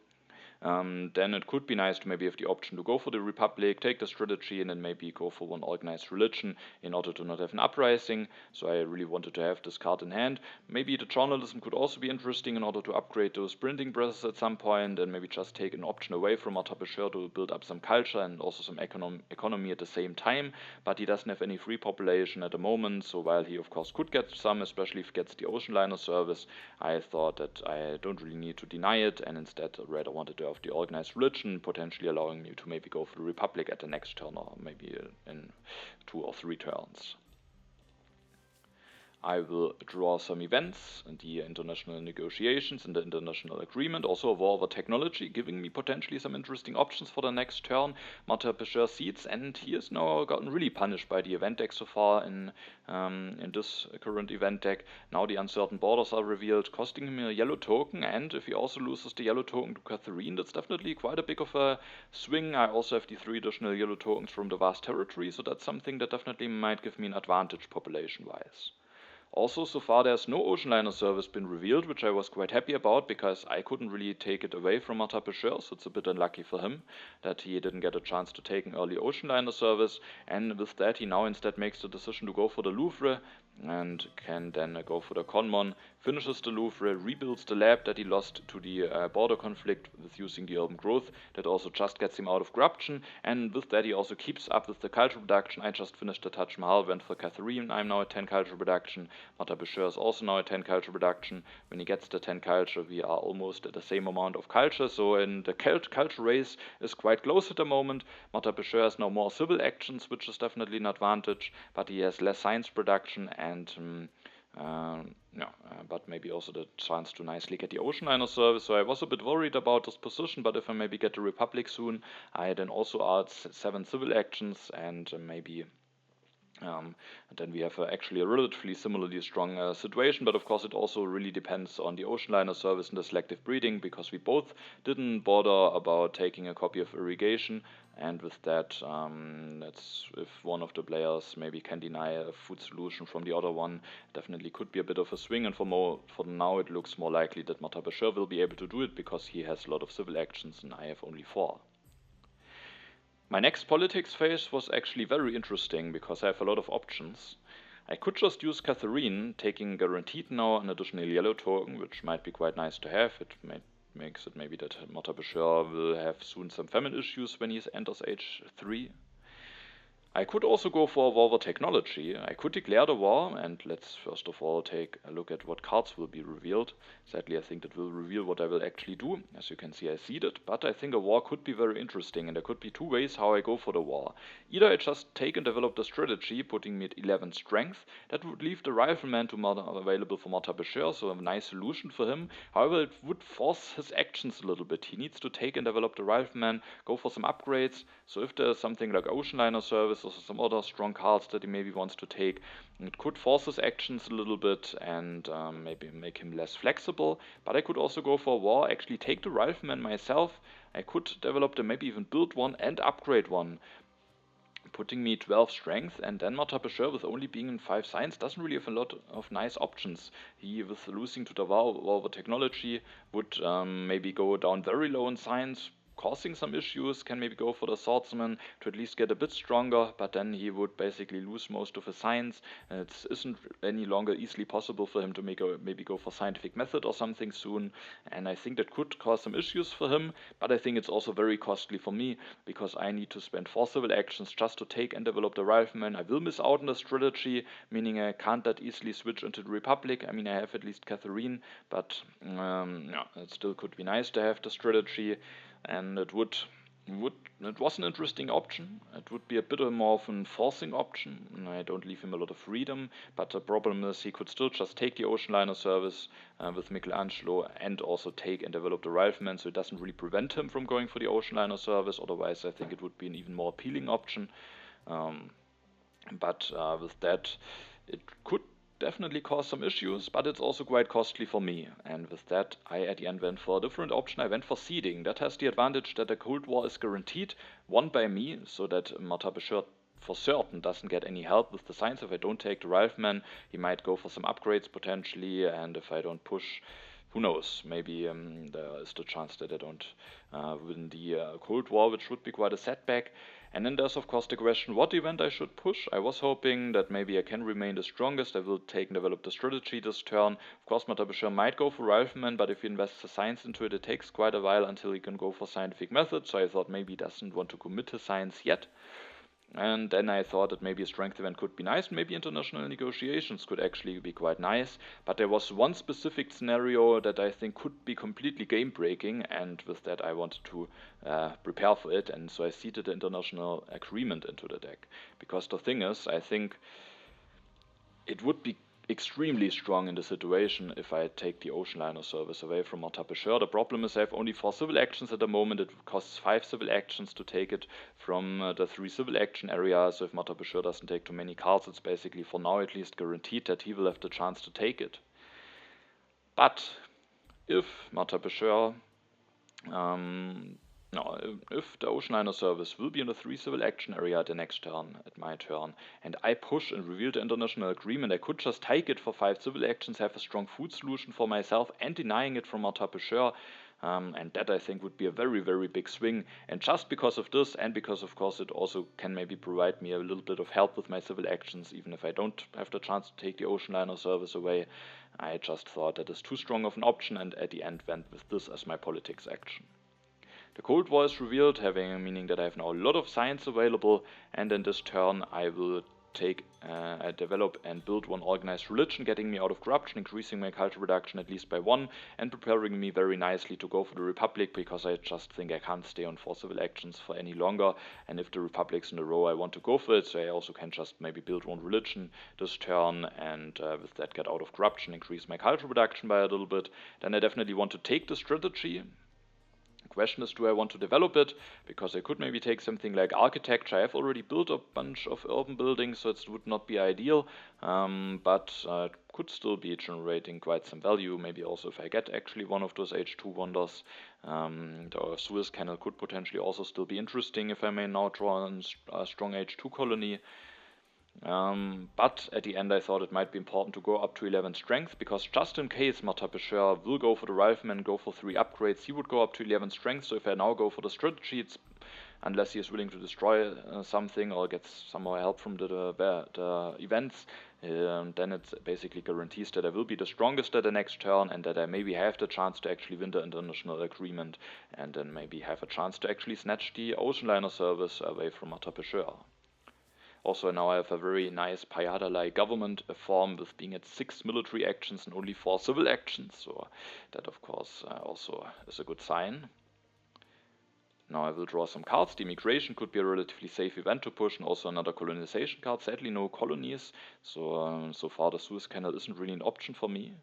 then it could be nice to maybe have the option to go for the Republic, take the strategy, and then maybe go for 1 organized religion in order to not have an uprising. So I really wanted to have this card in hand. Maybe the journalism could also be interesting in order to upgrade those printing presses at some point, and maybe just take an option away from Martapesher to build up some culture and also some economy at the same time. But he doesn't have any free population at the moment, so while he of course could get some, especially if he gets the ocean liner service, I thought that I don't really need to deny it, and instead rather wanted to of the organized religion, potentially allowing me to maybe go for the Republic at the next turn, or maybe in 2 or 3 turns. I will draw some events in the international negotiations, in the international agreement, also a war over technology, giving me potentially some interesting options for the next turn. Martapesher seeds, and he has now gotten really punished by the event deck so far in this current event deck. Now the uncertain borders are revealed, costing him a yellow token, and if he also loses the yellow token to Catherine, that's definitely quite a big of a swing. I also have the 3 additional yellow tokens from the vast territory, so that's something that definitely might give me an advantage population-wise. Also, so far there's no ocean liner service been revealed, which I was quite happy about, because I couldn't really take it away from Martapesher, so it's a bit unlucky for him that he didn't get a chance to take an early ocean liner service, and with that he now instead makes the decision to go for the Louvre, and can then go for the Conmon, finishes the Louvre, rebuilds the lab that he lost to the border conflict with using the urban growth, that also just gets him out of corruption, and with that he also keeps up with the cultural production. I just finished the Taj Mahal, went for Catherine, I'm now at 10 cultural production. Martapesher is also now at 10 culture production. When he gets the 10 culture, we are almost at the same amount of culture, so in the culture race is quite close at the moment. Martapesher has now more civil actions, which is definitely an advantage, but he has less science production, and but maybe also the chance to nicely get the ocean liner service. So I was a bit worried about this position, but if I maybe get the Republic soon, I then also add 7 civil actions, and maybe And then we have actually a relatively similarly strong situation, but of course it also really depends on the ocean liner service and the selective breeding, because we both didn't bother about taking a copy of irrigation, and with that, that's if one of the players maybe can deny a food solution from the other one, definitely could be a bit of a swing, and for now it looks more likely that Martin Bashir will be able to do it, because he has a lot of civil actions and I have only 4. My next politics phase was actually very interesting because I have a lot of options. I could just use Catherine, taking guaranteed now an additional yellow token, which might be quite nice to have. It makes it maybe that Martin Bashir will have soon some famine issues when he enters age 3. I could also go for a war with technology. I could declare the war, and let's first of all take a look at what cards will be revealed. Sadly, I think that will reveal what I will actually do. As you can see, I seeded, but I think a war could be very interesting, and there could be 2 ways how I go for the war. Either I just take and develop the strategy, putting me at 11 strength. That would leave the rifleman available for Martin Bashir, so a nice solution for him. However, it would force his actions a little bit. He needs to take and develop the rifleman, go for some upgrades. So if there's something like ocean liner service, or some other strong cards that he maybe wants to take, it could force his actions a little bit and maybe make him less flexible. But I could also go for a war, actually take the rifleman myself. I could develop them, maybe even build one and upgrade one, putting me 12 strength, and then Martin Bashir, with only being in 5 science, doesn't really have a lot of nice options. He, with losing to the war over technology, would maybe go down very low in science, causing some issues, can maybe go for the swordsman to at least get a bit stronger, but then he would basically lose most of his science, and it isn't any longer easily possible for him to maybe go for scientific method or something soon, and I think that could cause some issues for him, but I think it's also very costly for me, because I need to spend 4 civil actions just to take and develop the rifleman. I will miss out on the strategy, meaning I can't that easily switch into the Republic. I mean, I have at least Catherine, but yeah, it still could be nice to have the strategy. And it was an interesting option. It would be a bit more of an forcing option. I don't leave him a lot of freedom, but the problem is he could still just take the ocean liner service with Michelangelo and also take and develop the rifleman, so it doesn't really prevent him from going for the ocean liner service. Otherwise, I think it would be an even more appealing option. But with that, it could definitely cause some issues, but it's also quite costly for me. And with that, I at the end went for a different option. I went for seeding. That has the advantage that a Cold War is guaranteed, won by me, so that Martin Bashir for certain doesn't get any help with the science. If I don't take the rifleman, he might go for some upgrades potentially, and if I don't push, who knows, maybe there is the chance that I don't win the Cold War, which would be quite a setback. And then there's of course the question what event I should push. I was hoping that maybe I can remain the strongest. I will take and develop the strategy this turn. Of course, Martin Bashir might go for Rifleman, but if he invests the science into it, it takes quite a while until he can go for scientific method. So I thought maybe he doesn't want to commit to science yet. And then I thought that maybe a strength event could be nice, maybe international negotiations could actually be quite nice, but there was one specific scenario that I think could be completely game breaking, and with that I wanted to prepare for it, and so I seeded the international agreement into the deck. Because the thing is, I think it would be extremely strong in the situation if I take the ocean liner service away from Martin Bashir. The problem is I have only 4 civil actions at the moment. It costs 5 civil actions to take it from the 3 civil action areas. So if Martin Bashir doesn't take too many cards, it's basically for now at least guaranteed that he will have the chance to take it. But if Martin Bashir if the ocean liner service will be in the 3 civil action area at the next turn, at my turn, and I push and reveal the international agreement, I could just take it for 5 civil actions, have a strong food solution for myself, and denying it from Martin Bashir. And that I think would be a very, very big swing. And just because of this, and because of course it also can maybe provide me a little bit of help with my civil actions, even if I don't have the chance to take the ocean liner service away, I just thought that is too strong of an option, and at the end went with this as my politics action. The Cold War is revealed, meaning that I have now a lot of science available, and in this turn I will develop and build one organized religion, getting me out of corruption, increasing my culture reduction at least by 1, and preparing me very nicely to go for the Republic, because I just think I can't stay on 4 civil actions for any longer, and if the Republic's in a row I want to go for it, so I also can just maybe build one religion this turn, and with that get out of corruption, increase my culture reduction by a little bit. Then I definitely want to take the strategy, Question is, do I want to develop it? Because I could maybe take something like architecture. I have already built a bunch of urban buildings, so it would not be ideal, but it could still be generating quite some value. Maybe also if I get actually one of those H2 wonders, the Suez Canal could potentially also still be interesting if I may now draw a strong H2 colony. But at the end I thought it might be important to go up to 11 strength, because just in case Martin Pêcheur will go for the rifleman, go for 3 upgrades, he would go up to 11 strength. So if I now go for the strategy, unless he is willing to destroy something or gets some more help from the events, then it basically guarantees that I will be the strongest at the next turn, and that I maybe have the chance to actually win the international agreement, and then maybe have a chance to actually snatch the ocean liner service away from Martin Pêcheur. Also now I have a very nice Payada-like government form with being at 6 military actions and only 4 civil actions, so that of course also is a good sign. Now I will draw some cards. The immigration could be a relatively safe event to push, and also another colonization card. Sadly no colonies, so far the Suez Canal isn't really an option for me.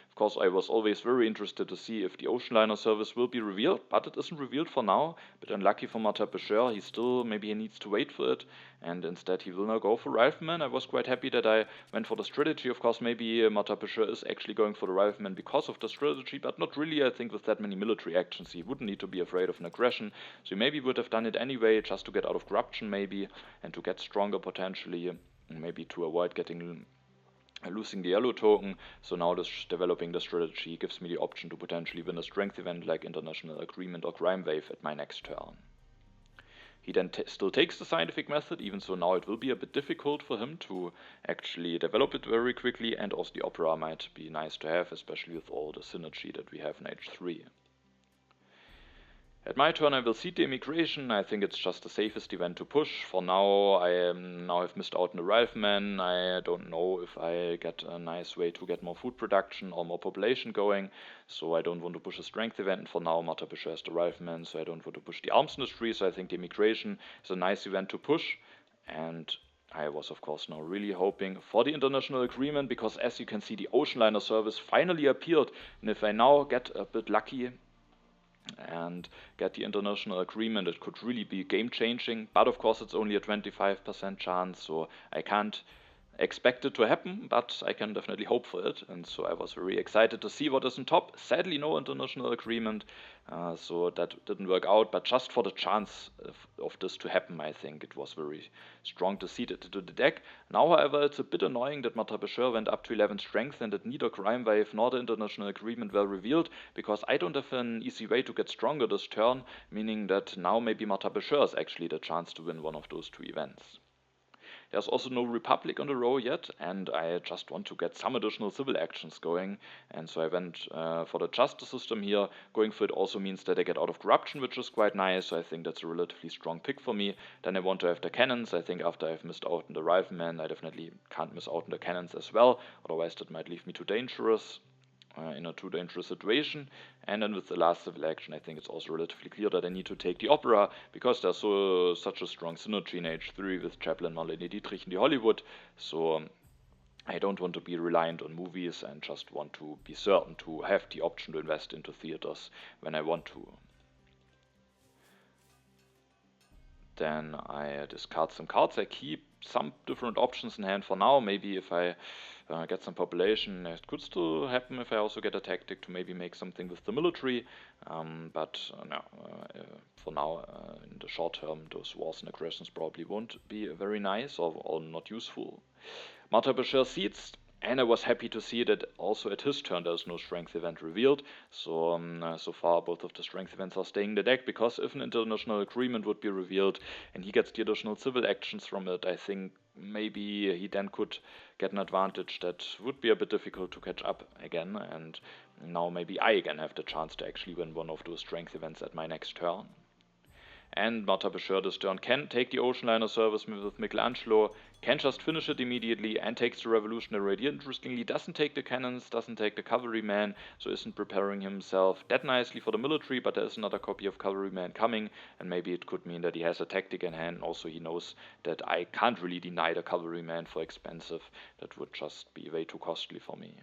Of course I was always very interested to see if the ocean liner service will be revealed, but it isn't revealed for now. But unlucky for Martin Pêcheur, maybe he needs to wait for it, and instead he will now go for rifleman. I was quite happy that I went for the strategy. Of course maybe Martin Pêcheur is actually going for the rifleman because of the strategy, but not really. I think with that many military actions he wouldn't need to be afraid of an aggression. So maybe would have done it anyway, just to get out of corruption maybe, and to get stronger potentially, maybe to avoid losing the yellow token. So now developing the strategy gives me the option to potentially win a strength event like international agreement or crime wave at my next turn. He then still takes the scientific method, even so now it will be a bit difficult for him to actually develop it very quickly, and also the opera might be nice to have, especially with all the synergy that we have in H3. At my turn I will seed the immigration. I think it's just the safest event to push. For now I have missed out on the rifleman. I don't know if I get a nice way to get more food production or more population going, so I don't want to push a strength event. And for now Martin Pêcheur has the rifleman, so I don't want to push the arms industry, so I think the immigration is a nice event to push. And I was of course now really hoping for the international agreement, because as you can see the ocean liner service finally appeared, and if I now get a bit lucky and get the international agreement, it could really be game changing. But of course it's only a 25% chance, so I can't expect it to happen, but I can definitely hope for it. And so I was very excited to see what is on top. Sadly no international agreement, so that didn't work out, but just for the chance of this to happen, I think it was very strong to seed it into the deck. Now however it's a bit annoying that Martin Pêcheur went up to 11 strength and that neither crime wave nor the international agreement were revealed, because I don't have an easy way to get stronger this turn, meaning that now maybe Martin Pêcheur is actually the chance to win one of those 2 events. There's also no Republic on the row yet, and I just want to get some additional civil actions going, and so I went for the justice system here. Going for it also means that I get out of corruption, which is quite nice, so I think that's a relatively strong pick for me. Then I want to have the cannons. I think after I've missed out on the rifleman, I definitely can't miss out on the cannons as well, otherwise that might leave me too dangerous. In a too dangerous situation. And then with the last civil action, I think it's also relatively clear that I need to take the opera, because there's such a strong synergy in H3 with Chaplin, Marlene Dietrich in the Hollywood, so I don't want to be reliant on movies and just want to be certain to have the option to invest into theaters when I want to. Then I discard some cards. I keep some different options in hand for now. Maybe if I get some population, it could still happen if I also get a tactic to maybe make something with the military. But no, for now, in the short term, those wars and aggressions probably won't be very nice or not useful. Martin Pêcheur seeds. And I was happy to see that also at his turn there's no strength event revealed. So so far both of the strength events are staying in the deck, because if an international agreement would be revealed and he gets the additional civil actions from it, I think maybe he then could get an advantage that would be a bit difficult to catch up again. And now maybe I again have the chance to actually win one of those strength events at my next turn. And Martin Pêcheur this turn can take the ocean liner service with Michelangelo, can just finish it immediately, and takes the revolutionary idea. Interestingly, doesn't take the cannons, doesn't take the cavalryman, so isn't preparing himself that nicely for the military, but there is another copy of cavalryman coming, and maybe it could mean that he has a tactic in hand. Also he knows that I can't really deny the cavalryman for expensive. That would just be way too costly for me.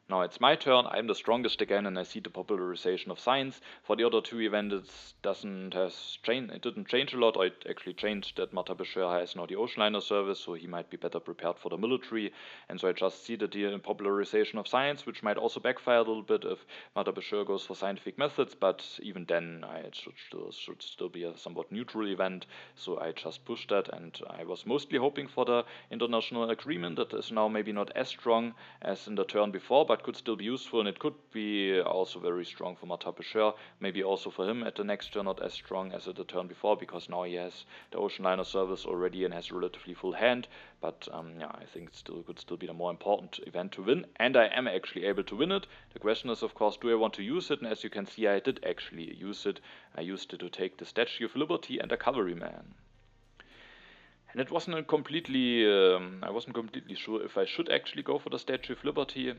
Now it's my turn. I'm the strongest again, and I see the popularization of science. For the other two events, it didn't change a lot, or it actually changed that Martha Bescher has now the ocean liner service, so he might be better prepared for the military. And so I just see the popularization of science, which might also backfire a little bit if Martha Bescher goes for scientific methods. But even then, it should still be a somewhat neutral event. So I just pushed that, and I was mostly hoping for the international agreement that is now maybe not as strong as in the turn before, but could still be useful, and it could be also very strong for Martha Bescher. Maybe also for him at the next turn not as strong as at the turn before, because now he has the ocean liner service already and has a relatively full hand. But yeah, I think it could still be the more important event to win, and I am actually able to win it. The question is, of course, do I want to use it? And as you can see, I did actually use it. I used it to take the Statue of Liberty and a Cavalryman. And it wasn't I wasn't completely sure if I should actually go for the Statue of Liberty,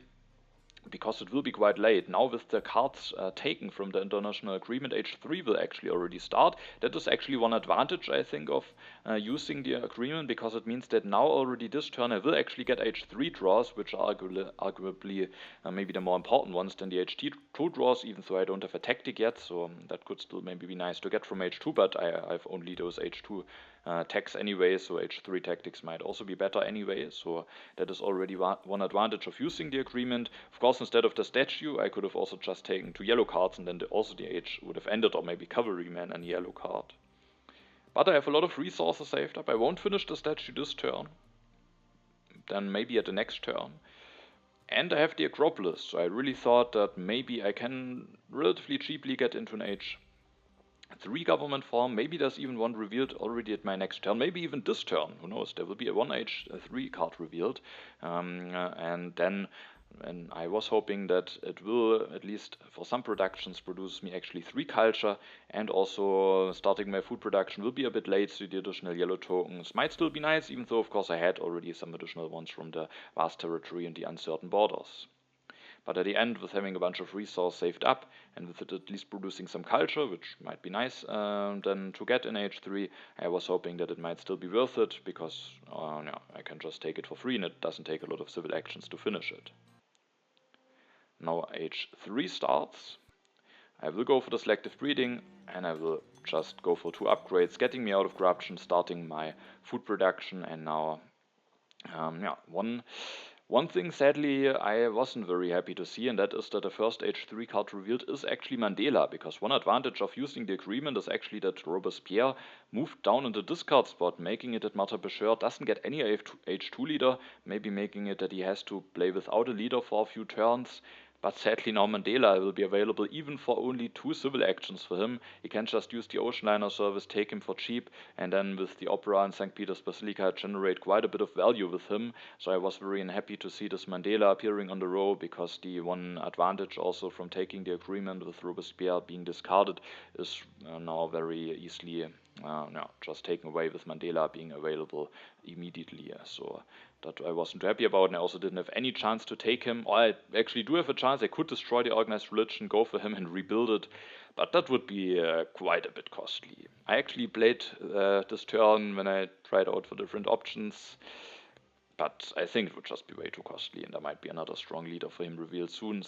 because it will be quite late. Now with the cards taken from the international agreement, H3 will actually already start. That is actually one advantage, I think, of using the agreement, because it means that now already this turn I will actually get H3 draws, which are arguably maybe the more important ones than the H2 draws, even though I don't have a tactic yet, so that could still maybe be nice to get from H2, but I've only those H2 attacks anyway, so H3 tactics might also be better anyway, so that is already one advantage of using the agreement. Of course, instead of the statue, I could have also just taken 2 yellow cards, and then also the H would have ended, or maybe Cavalryman and a yellow card. But I have a lot of resources saved up. I won't finish the statue this turn, then maybe at the next turn. And I have the Acropolis, so I really thought that maybe I can relatively cheaply get into an H3 government form. Maybe there's even one revealed already at my next turn, maybe even this turn, who knows, there will be a 1H3 card revealed, and then I was hoping that it will, at least for some productions, produce me actually 3 culture, and also starting my food production will be a bit late, so the additional yellow tokens might still be nice, even though of course I had already some additional ones from the vast territory and the uncertain borders. But at the end, with having a bunch of resource saved up, and with it at least producing some culture, which might be nice then to get in H3, I was hoping that it might still be worth it, because yeah, I can just take it for free, and it doesn't take a lot of civil actions to finish it. Now H3 starts. I will go for the selective breeding, and I will just go for 2 upgrades, getting me out of corruption, starting my food production, and now yeah, one thing, sadly, I wasn't very happy to see, and that is that the first H3 card revealed is actually Mandela, because one advantage of using the agreement is actually that Robespierre moved down in the discard spot, making it that Martha Bescher doesn't get any H2 leader, maybe making it that he has to play without a leader for a few turns. But sadly now Mandela will be available even for only 2 civil actions for him. He can just use the ocean liner service, take him for cheap, and then with the opera and St. Peter's Basilica generate quite a bit of value with him. So I was very unhappy to see this Mandela appearing on the row, because the one advantage also from taking the agreement with Robespierre being discarded is now very easily just taken away with Mandela being available immediately. So that I wasn't happy about, and I also didn't have any chance to take him. Or I actually do have a chance. I could destroy the organized religion, go for him and rebuild it, but that would be quite a bit costly. I actually played this turn when I tried out for different options, but I think it would just be way too costly, and there might be another strong leader for him revealed soon,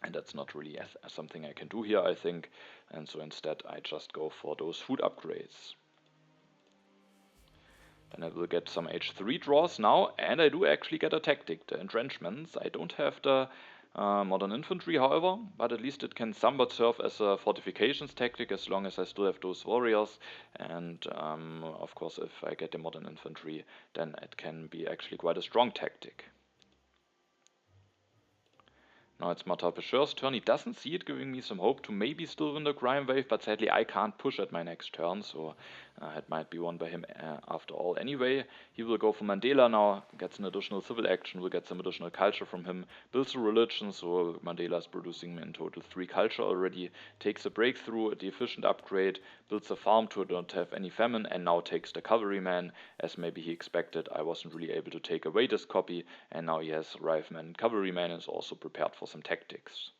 and that's not really something I can do here, I think, and so instead I just go for those food upgrades. Then I will get some H3 draws now, and I do actually get a tactic, the entrenchments. I don't have the modern infantry, however, but at least it can somewhat serve as a fortifications tactic as long as I still have those warriors. And of course, if I get the modern infantry, then it can be actually quite a strong tactic. Now it's Martha Bescher's turn. He doesn't see it, giving me some hope to maybe still win the crime wave, but sadly I can't push at my next turn, so it might be won by him after all. Anyway, he will go for Mandela now, gets an additional civil action, will get some additional culture from him, builds a religion, so Mandela is producing in total 3 culture already, takes a breakthrough, the efficient upgrade, builds a farm to not have any famine, and now takes the cavalryman, as maybe he expected. I wasn't really able to take away this copy, and now he has rifleman and cavalryman, and is also prepared for some tactics.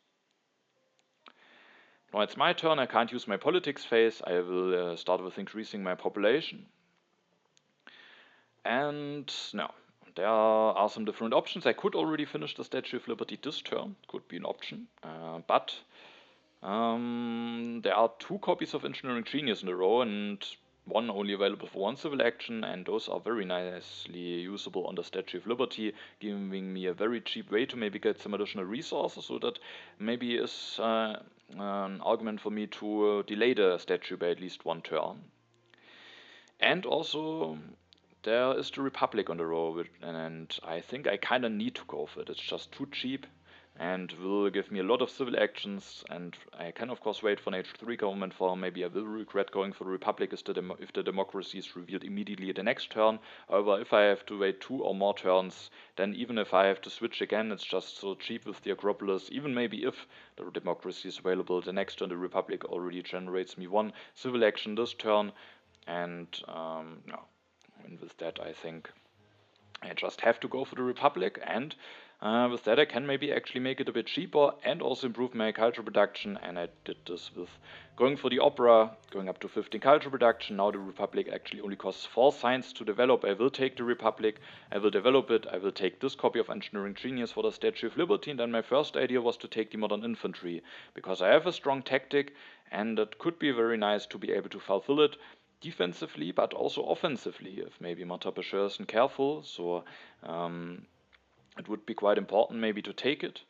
Now it's my turn. I can't use my politics phase. I will start with increasing my population. And now there are some different options. I could already finish the Statue of Liberty this turn, could be an option, but there are 2 copies of Engineering Genius in a row and one only available for 1 civil action, and those are very nicely usable on the Statue of Liberty, giving me a very cheap way to maybe get some additional resources, so that maybe is an argument for me to delay the statue by at least 1 turn. And also there is the Republic on the row, and I think I kind of need to go for it. It's just too cheap and will give me a lot of civil actions, and I can of course wait for an H3 government form. Maybe I will regret going for the Republic if the democracy is revealed immediately at the next turn. However, if I have to wait 2 or more turns, then even if I have to switch again, it's just so cheap with the Acropolis. Even maybe if the democracy is available, the next turn the Republic already generates me 1 civil action this turn, and no. And with that, I think I just have to go for the Republic, and with that I can maybe actually make it a bit cheaper and also improve my culture production, and I did this with going for the Opera, going up to 15 culture production. Now the Republic actually only costs 4 science to develop. I will take the Republic, I will develop it, I will take this copy of Engineering Genius for the Statue of Liberty, and then my first idea was to take the Modern Infantry, because I have a strong tactic, and it could be very nice to be able to fulfill it defensively, but also offensively, if maybe Montabesher isn't careful. So it would be quite important maybe to take it.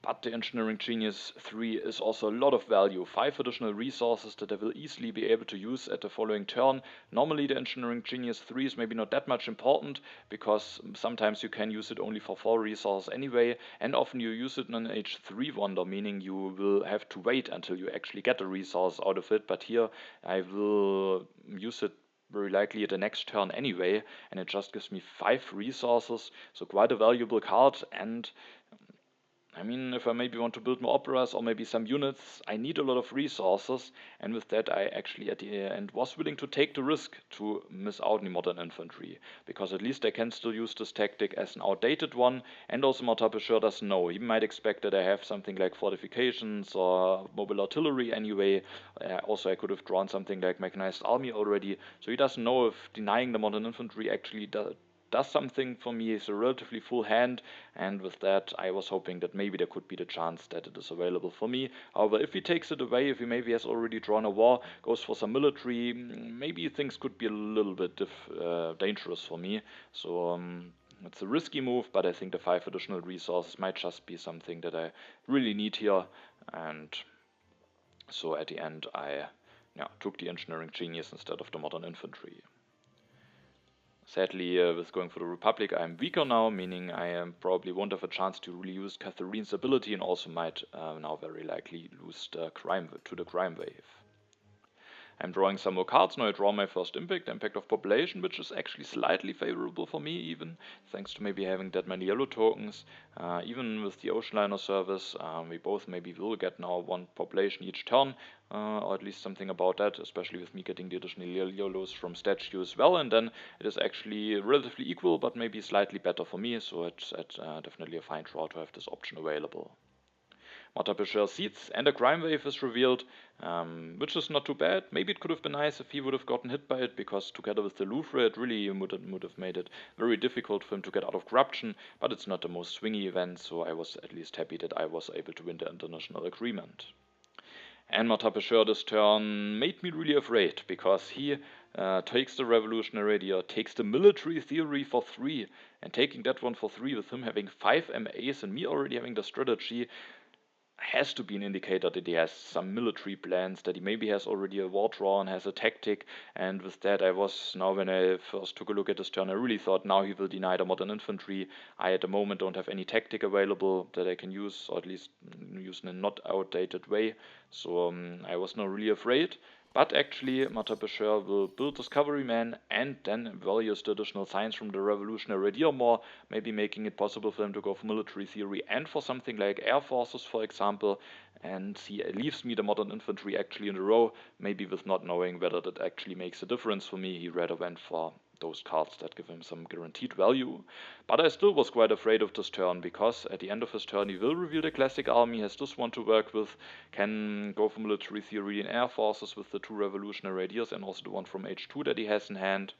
But the Engineering Genius 3 is also a lot of value. 5 additional resources that I will easily be able to use at the following turn. Normally the Engineering Genius 3 is maybe not that much important, because sometimes you can use it only for 4 resources anyway, and often you use it in an H3 wonder, meaning you will have to wait until you actually get a resource out of it. But here I will use it very likely at the next turn anyway, and it just gives me 5 resources, so quite a valuable card. And I mean, if I maybe want to build more operas or maybe some units, I need a lot of resources, and with that I actually at the end was willing to take the risk to miss out on the Modern Infantry, because at least I can still use this tactic as an outdated one, and also Montabesher doesn't know. He might expect that I have something like fortifications or mobile artillery anyway. Also I could have drawn something like mechanized army already, so he doesn't know if denying the Modern Infantry actually does something for me. Is a relatively full hand, and with that I was hoping that maybe there could be the chance that it is available for me. However, if he takes it away, if he maybe has already drawn a war, goes for some military, maybe things could be a little bit dangerous for me. So it's a risky move, but I think the 5 additional resources might just be something that I really need here, and so at the end I took the Engineering Genius instead of the Modern Infantry. Sadly, with going for the Republic, I'm weaker now, meaning I probably won't have a chance to really use Catherine's ability, and also might now very likely lose the crime wave. I'm drawing some more cards now. I draw my first impact of population, which is actually slightly favorable for me, even thanks to maybe having that many yellow tokens. Even with the Ocean Liner service, we both maybe will get now 1 population each turn, or at least something about that, especially with me getting the additional yellows from statue as well, and then it is actually relatively equal, but maybe slightly better for me, so it's definitely a fine draw to have this option available. Montabesher seats, and a crime wave is revealed, which is not too bad. Maybe it could have been nice if he would have gotten hit by it, because together with the Louvre it really would have made it very difficult for him to get out of corruption, but it's not the most swingy event, so I was at least happy that I was able to win the international agreement. And Montabesher this turn made me really afraid, because he takes the revolutionary idea, takes the military theory for 3, and taking that one for 3 with him having 5 MAs and me already having the strategy has to be an indicator that he has some military plans, that he maybe has already a war drawn, has a tactic. And with that I was, now when I first took a look at this turn, I really thought now he will deny the Modern Infantry. I at the moment don't have any tactic available that I can use, or at least use in a not outdated way, so I was now really afraid. But actually, Montabesher will build this cavalryman and then value the additional science from the revolutionary idea more, maybe making it possible for him to go for military theory and for something like air forces, for example. And he leaves me the Modern Infantry actually in a row, maybe with not knowing whether that actually makes a difference for me. He rather went for those cards that give him some guaranteed value. But I still was quite afraid of this turn, because at the end of his turn he will reveal the classic army, has this one to work with, can go for military theory and air forces with the 2 revolutionary ideas, and also the one from H2 that he has in hand.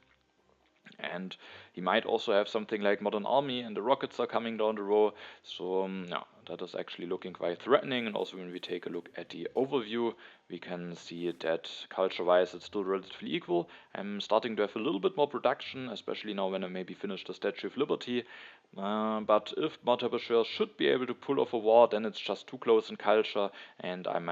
And He might also have something like Modern Army, and the rockets are coming down the row. So yeah, that is actually looking quite threatening. And also when we take a look at the overview, we can see that culture-wise it's still relatively equal. I'm starting to have a little bit more production, especially now when I maybe finish the Statue of Liberty. But if Martyr Bashir should be able to pull off a war, then it's just too close in culture, and that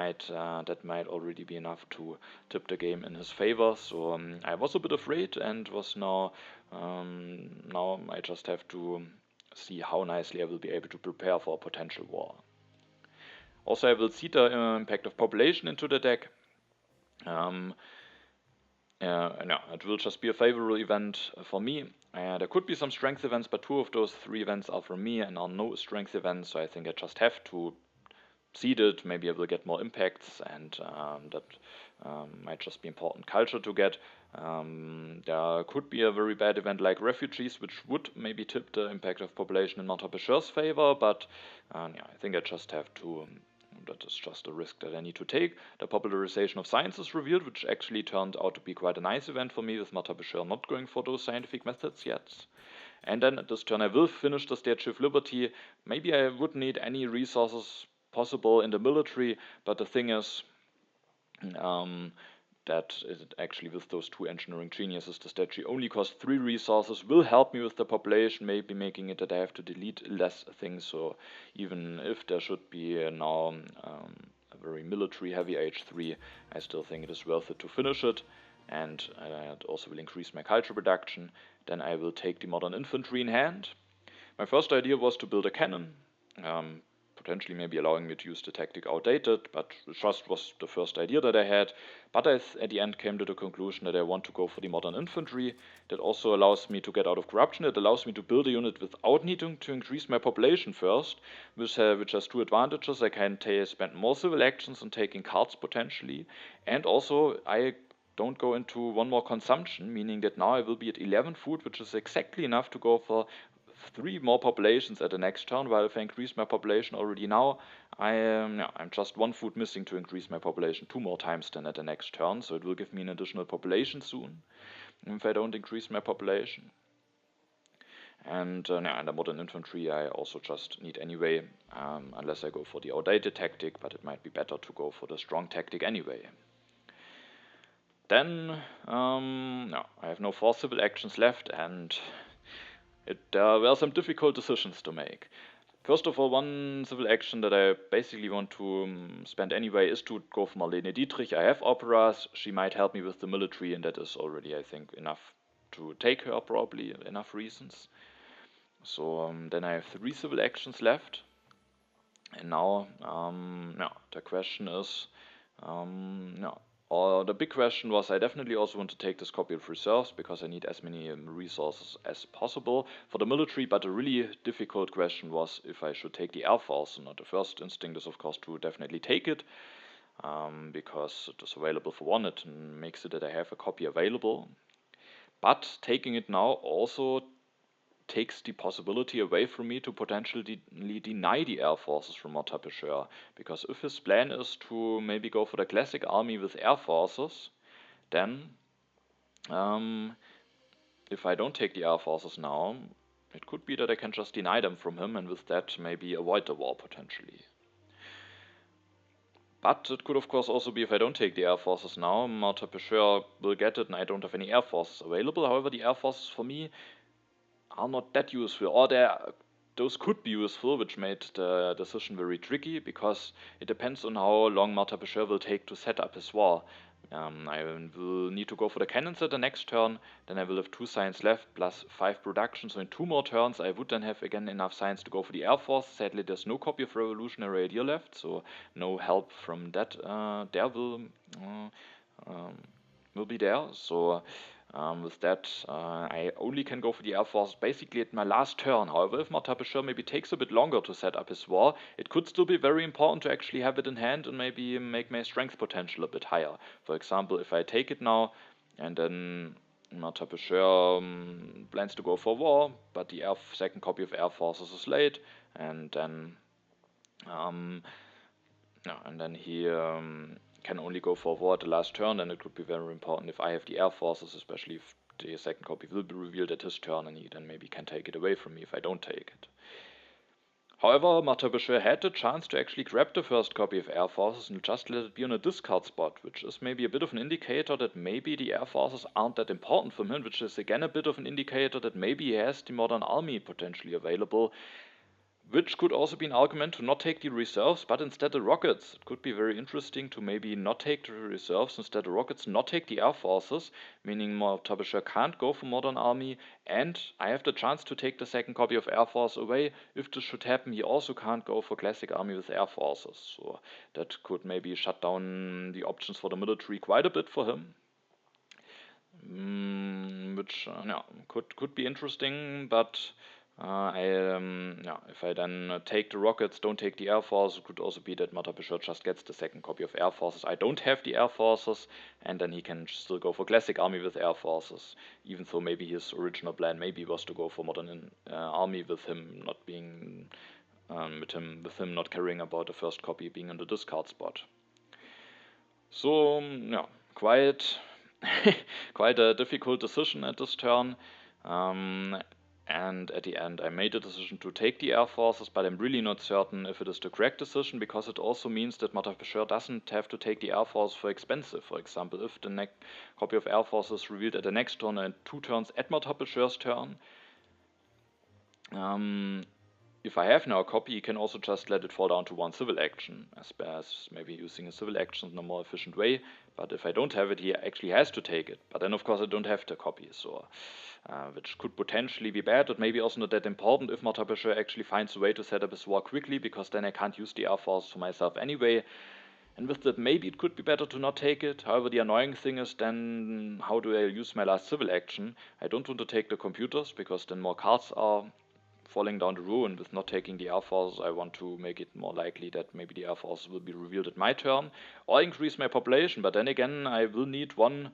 might already be enough to tip the game in his favor. So I was a bit afraid, and was now I just have to see how nicely I will be able to prepare for a potential war. Also, I will see the impact of population into the deck. No, it will just be a favorable event for me. There could be some strength events, but 2 of those 3 events are from me and are no strength events, so I think I just have to seed it. Maybe I will get more impacts, and that might just be important culture to get. There could be a very bad event like refugees, which would maybe tip the impact of population in Martyr Bashir's favor, but yeah, I think I just have to. That is just a risk that I need to take. The popularization of science is revealed, which actually turned out to be quite a nice event for me, with Martyr Bashir not going for those scientific methods yet. And then at this turn I will finish the Statue of Liberty. Maybe I wouldn't need any resources possible in the military, but the thing is that it actually, with those 2 engineering geniuses, the statue only costs 3 resources, will help me with the population, maybe making it that I have to delete less things. So even if there should be now a very military heavy H3, I still think it is worth it to finish it, and it also will increase my culture production. Then I will take the modern infantry in hand. My first idea was to build a cannon, potentially maybe allowing me to use the tactic outdated, but it just was the first idea that I had. But I at the end came to the conclusion that I want to go for the modern infantry. That also allows me to get out of corruption. It allows me to build a unit without needing to increase my population first, which has 2 advantages. I can spend more civil actions on taking cards potentially, and also I don't go into 1 more consumption, meaning that now I will be at 11 food, which is exactly enough to go for 3 more populations at the next turn. While if I increase my population already now, I'm just 1 food missing to increase my population 2 more times than at the next turn, so it will give me an additional population soon if I don't increase my population. And in the modern infantry I also just need anyway, unless I go for the outdated tactic, but it might be better to go for the strong tactic anyway. Then I have no 4 civil actions left, and there were some difficult decisions to make. First of all, 1 civil action that I basically want to spend anyway is to go for Marlene Dietrich. I have operas, she might help me with the military, and that is already, I think, enough to take her, probably enough reasons. So then I have 3 civil actions left, and now the question is, the big question was, I definitely also want to take this copy of reserves, because I need as many resources as possible for the military, but a really difficult question was if I should take the Air Force. And the first instinct is of course to definitely take it, because it is available for 1, it makes it that I have a copy available. But taking it now also takes the possibility away from me to potentially deny the Air Forces from Martyr Bashir, because if his plan is to maybe go for the classic army with Air Forces, then if I don't take the Air Forces now, it could be that I can just deny them from him, and with that maybe avoid the war potentially. But it could of course also be, if I don't take the Air Forces now, Martyr Bashir will get it and I don't have any Air Forces available. However, the Air Forces for me are not that useful, or those could be useful, which made the decision very tricky, because it depends on how long Martyr Bashir will take to set up his war. I will need to go for the cannons at the next turn, then I will have 2 science left, plus 5 production, so in 2 more turns I would then have again enough science to go for the Air Force. Sadly there's no copy of Revolutionary Idea left, so no help from that there will be there. So with that, I only can go for the Air Force basically at my last turn. However, if Martyr Bashir maybe takes a bit longer to set up his war, it could still be very important to actually have it in hand and maybe make my strength potential a bit higher. For example, if I take it now and then Martyr Bashir plans to go for war, but the second copy of Air Forces is late, and then he can only go for war at the last turn, then it could be very important if I have the Air Forces, especially if the second copy will be revealed at his turn, and he then maybe can take it away from me if I don't take it. However, Martin Bashir had the chance to actually grab the first copy of Air Forces and just let it be on a discard spot, which is maybe a bit of an indicator that maybe the Air Forces aren't that important for him, which is again a bit of an indicator that maybe he has the modern army potentially available, which could also be an argument to not take the reserves, but instead the rockets. It could be very interesting to maybe not take the reserves, instead the rockets, not take the Air Forces, meaning Tabasher can't go for Modern Army, and I have the chance to take the second copy of Air Force away. If this should happen, he also can't go for Classic Army with Air Forces, so that could maybe shut down the options for the military quite a bit for him. Which yeah, could be interesting, but if I then take the rockets, don't take the Air Force, it could also be that Mata Bashir just gets the second copy of Air Forces. I don't have the Air Forces, and then he can still go for Classic Army with Air Forces, even though maybe his original plan maybe was to go for Modern Army with him not being with him not caring about the first copy being in the discard spot. So yeah, quite quite a difficult decision at this turn. And at the end, I made the decision to take the Air Forces, but I'm really not certain if it is the correct decision, because it also means that Mata Bashir doesn't have to take the Air Force for expensive. For example, if the next copy of Air Force is revealed at the next turn and 2 turns at Mata Bashir's turn, if I have now a copy, you can also just let it fall down to 1 civil action, as maybe using a civil action in a more efficient way. But if I don't have it, he actually has to take it. But then, of course, I don't have the copy, so which could potentially be bad, but maybe also not that important if Mata Bashir actually finds a way to set up his war quickly, because then I can't use the Air Force for myself anyway. And with that, maybe it could be better to not take it. However, the annoying thing is then, how do I use my last civil action? I don't want to take the computers, because then more cards are falling down the row, and with not taking the Air Force, I want to make it more likely that maybe the Air Force will be revealed at my turn, or increase my population. But then again, I will need one.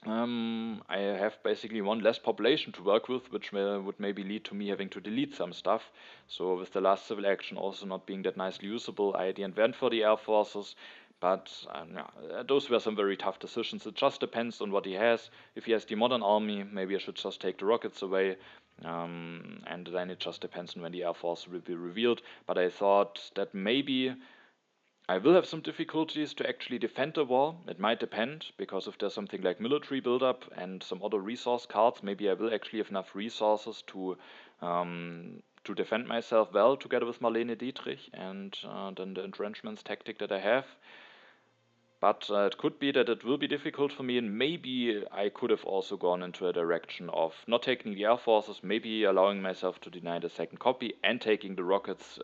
I have basically 1 less population to work with, which would maybe lead to me having to delete some stuff. So with the last civil action also not being that nicely usable, I at the end went for the Air Forces. But yeah, those were some very tough decisions. It just depends on what he has. If he has the Modern Army, maybe I should just take the rockets away. And then it just depends on when the Air Force will be revealed. But I thought that maybe I will have some difficulties to actually defend the war. It might depend, because if there's something like military buildup and some other resource cards, maybe I will actually have enough resources to defend myself well together with Marlene Dietrich and then the entrenchments tactic that I have. But it could be that it will be difficult for me, and maybe I could have also gone into a direction of not taking the Air Forces, maybe allowing myself to deny the second copy, and taking the rockets,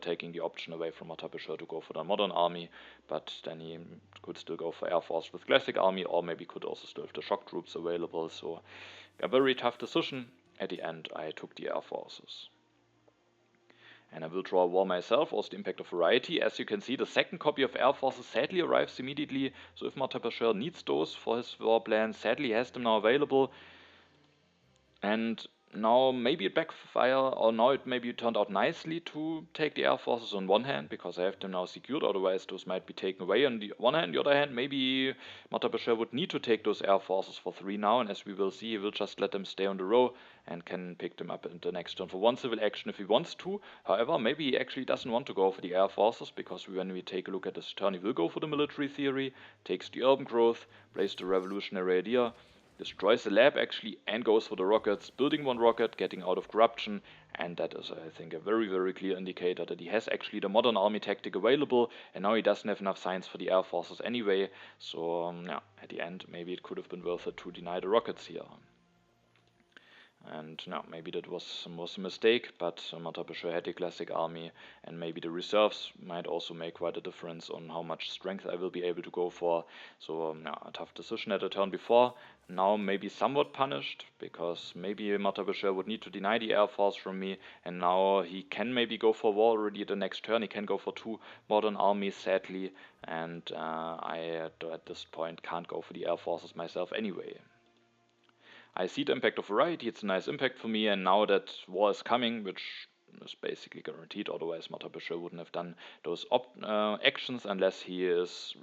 taking the option away from Mata Bashir to go for the Modern Army, but then he could still go for Air Force with Classic Army, or maybe could also still have the shock troops available. So a very tough decision. At the end, I took the Air Forces. And I will draw a war myself, also the impact of variety. As you can see, the second copy of Air Forces sadly arrives immediately, so if Mata Bashir needs those for his war plan, sadly he has them now available. And now maybe it backfire, or now it maybe turned out nicely to take the Air Forces on one hand, because I have them now secured, otherwise those might be taken away. On the one hand, the other hand, maybe Mata Bashir would need to take those Air Forces for 3 now, and as we will see, he will just let them stay on the row and can pick them up in the next turn for 1 civil action if he wants to. However, maybe he actually doesn't want to go for the Air Forces, because when we take a look at this turn, he will go for the military theory, takes the urban growth, plays the revolutionary idea, destroys the lab actually, and goes for the rockets, building 1 rocket, getting out of corruption, and that is, I think, a very, very clear indicator that he has actually the Modern Army tactic available, and now he doesn't have enough science for the Air Forces anyway, so yeah, at the end, maybe it could have been worth it to deny the rockets here. And now maybe that was a mistake, but Mata Bashir had the Classic Army, and maybe the reserves might also make quite a difference on how much strength I will be able to go for. So a tough decision at the turn before. Now maybe somewhat punished, because maybe Mata Bashir would need to deny the Air Force from me, and now he can maybe go for war already the next turn. He can go for 2 Modern Armies, sadly, and I at this point can't go for the Air Forces myself anyway. I see the impact of variety, it's a nice impact for me, and now that war is coming, which is basically guaranteed, otherwise Mata Bashir wouldn't have done those actions unless he is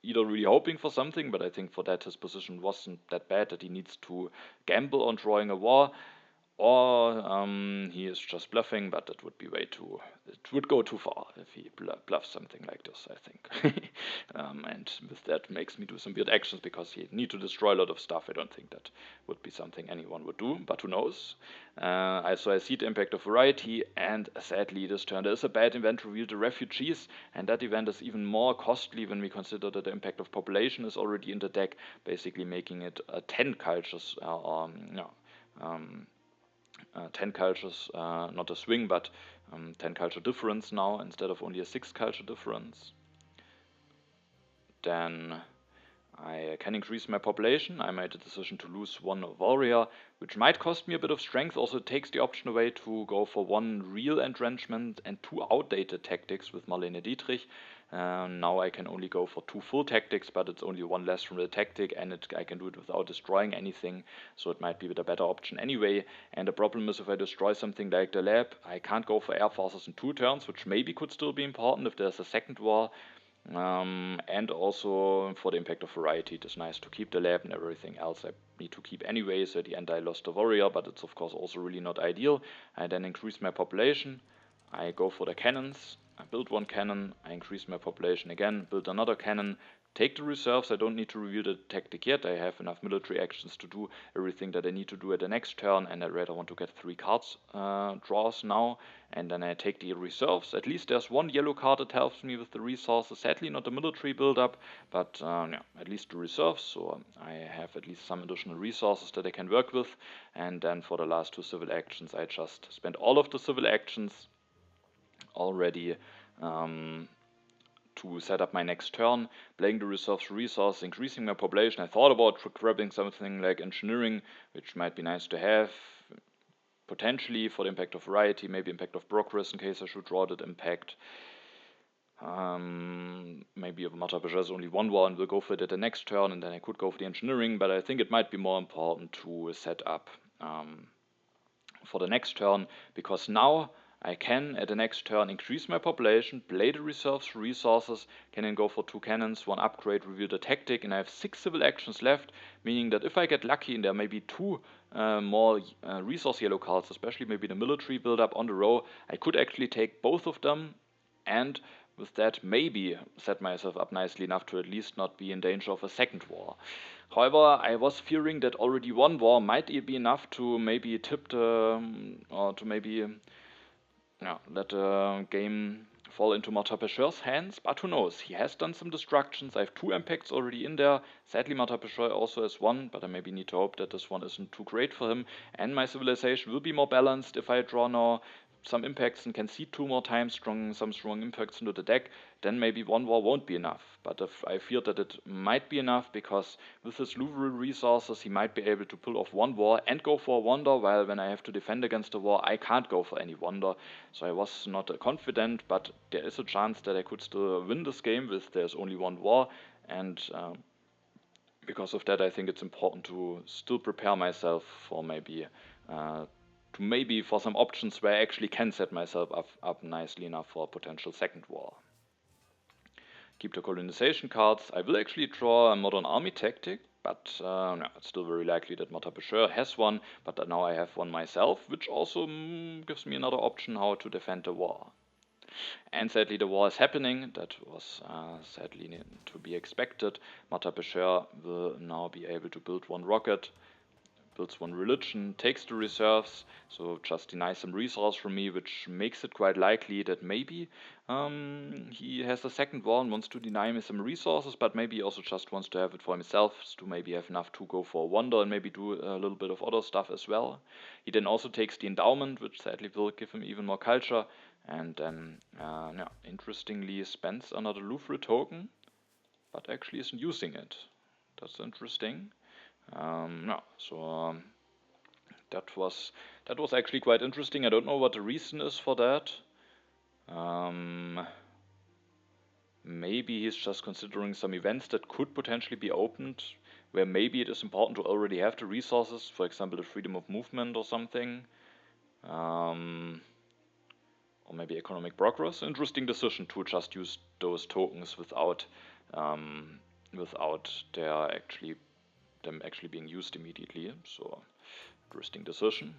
either really hoping for something, but I think for that his position wasn't that bad that he needs to gamble on drawing a war, or he is just bluffing, but it would be it would go too far if he bluffs something like this, I think. And with that makes me do some weird actions because he need to destroy a lot of stuff. I don't think that would be something anyone would do, but who knows. So I see the impact of variety, and sadly this turn there is a bad event revealed the refugees, and that event is even more costly when we consider that the impact of population is already in the deck, basically making it 10 cultures, no, 10 cultures, not a swing, but 10 culture difference now instead of only a 6 culture difference. Then I can increase my population. I made a decision to lose one warrior, which might cost me a bit of strength. Also, it takes the option away to go for one real entrenchment and 2 outdated tactics with Marlene Dietrich. Now I can only go for 2 full tactics, but it's only 1 less from the tactic, and I can do it without destroying anything, so it might be a better option anyway. And the problem is if I destroy something like the lab, I can't go for air forces in 2 turns, which maybe could still be important if there's a second war. And also for the impact of variety, it is nice to keep the lab, and everything else I need to keep anyway, so at the end I lost a warrior, but it's of course also really not ideal. I then increase my population, I go for the cannons, I build 1 cannon, I increase my population again, build another cannon, take the reserves. I don't need to review the tactic yet, I have enough military actions to do everything that I need to do at the next turn, and I rather want to get 3 cards draws now. And then I take the reserves. At least there's 1 yellow card that helps me with the resources. Sadly not the military build-up, but yeah, at least the reserves, so I have at least some additional resources that I can work with. And then for the last 2 civil actions, I just spent all of the civil actions already to set up my next turn, playing the resource, increasing my population. I thought about grabbing something like engineering, which might be nice to have, potentially for the impact of variety, maybe impact of progress in case I should draw that impact. Maybe if Mata is only 1 war and will go for it at the next turn, and then I could go for the engineering, but I think it might be more important to set up for the next turn, because now I can at the next turn increase my population, play the resources, can then go for 2 cannons, 1 upgrade, review the tactic, and I have 6 civil actions left, meaning that if I get lucky and there may be 2 more resource yellow cards, especially maybe the military build-up on the row, I could actually take both of them, and with that maybe set myself up nicely enough to at least not be in danger of a second war. However, I was fearing that already 1 war might be enough to maybe tip the, or to maybe let the game fall into Martin hands, but who knows, he has done some destructions. I have 2 impacts already in there. Sadly Martin also has 1, but I maybe need to hope that this one isn't too great for him, and my civilization will be more balanced if I draw now some impacts and can see 2 more times some strong impacts into the deck. Then maybe 1 war won't be enough, but if I fear that it might be enough, because with his Louvre resources he might be able to pull off 1 war and go for a wonder, while when I have to defend against a war I can't go for any wonder. So I was not confident, but there is a chance that I could still win this game with there's only 1 war, and because of that I think it's important to still prepare myself for maybe for some options where I actually can set myself up nicely enough for a potential second war. Keep the colonization cards. I will actually draw a modern army tactic, but it's still very likely that Martin has one, but now I have one myself, which also gives me another option how to defend the war. And sadly the war is happening. That was sadly to be expected. Martin will now be able to build 1 rocket, builds 1 religion, takes the reserves, so just denies some resource from me, which makes it quite likely that maybe he has a second war and wants to deny me some resources, but maybe he also just wants to have it for himself, to maybe have enough to go for a wonder and maybe do a little bit of other stuff as well. He then also takes the endowment, which sadly will give him even more culture, and then interestingly spends another Louvre token, but actually isn't using it. That's interesting. That was actually quite interesting. I don't know what the reason is for that. Maybe he's just considering some events that could potentially be opened, where maybe it is important to already have the resources, for example the freedom of movement or something, or maybe economic progress. Interesting decision to just use those tokens without without them actually being used immediately. So interesting decision.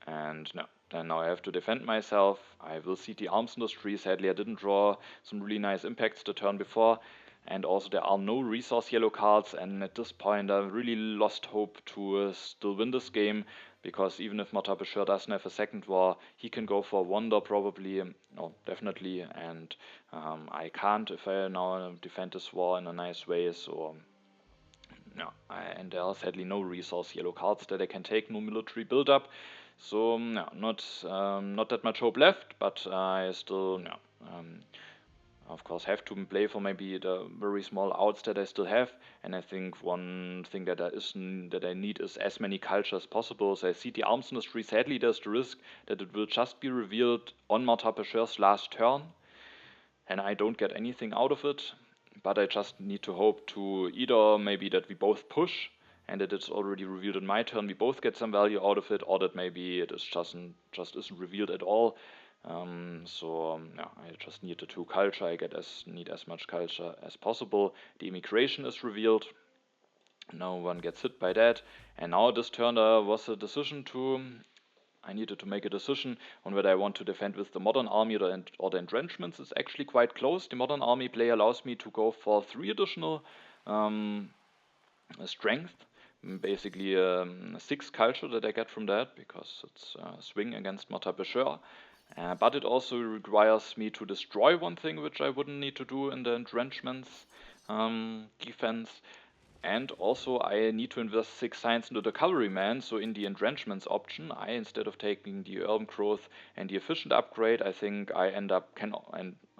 And no, then now I have to defend myself. I will see the arms industry. Sadly, I didn't draw some really nice impacts the turn before. And also there are no resource yellow cards, and at this point I really lost hope to still win this game, because even if Martabeshir doesn't have a second war, he can go for Wonder probably, no, definitely, and I can't if I now defend this war in a nice way, so no, and there are sadly no resource yellow cards that I can take, no military build-up. So no, not that much hope left, but I still of course have to play for maybe the very small outs that I still have. And I think one thing that I need is as many cultures as possible. So I see the arms industry. Sadly, there's the risk that it will just be revealed on Martabeshir's last turn, and I don't get anything out of it. But I just need to hope to either maybe that we both push and that it's already revealed in my turn, we both get some value out of it, or that maybe it is just isn't revealed at all. Yeah, I just need the 2 culture. I need as much culture as possible. The immigration is revealed. No one gets hit by that. And now this turn was a decision I needed to make a decision on whether I want to defend with the modern army or the entrenchments. It's actually quite close. The modern army play allows me to go for 3 additional strength, basically 6 culture that I get from that, because it's swing against Martabeshir. But it also requires me to destroy one thing which I wouldn't need to do in the entrenchments defense. And also I need to invest 6 science into the cavalryman, so in the entrenchments option, instead of taking the urban growth and the efficient upgrade, I think I and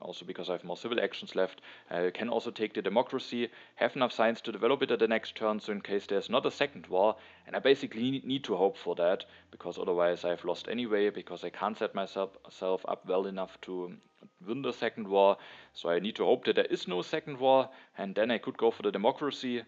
also because I have more civil actions left, I can also take the democracy, have enough science to develop it at the next turn, so in case there's not a second war, and I basically need to hope for that, because otherwise I've lost anyway, because I can't set myself up well enough to win the second war, so I need to hope that there is no second war, and then I could go for the democracy,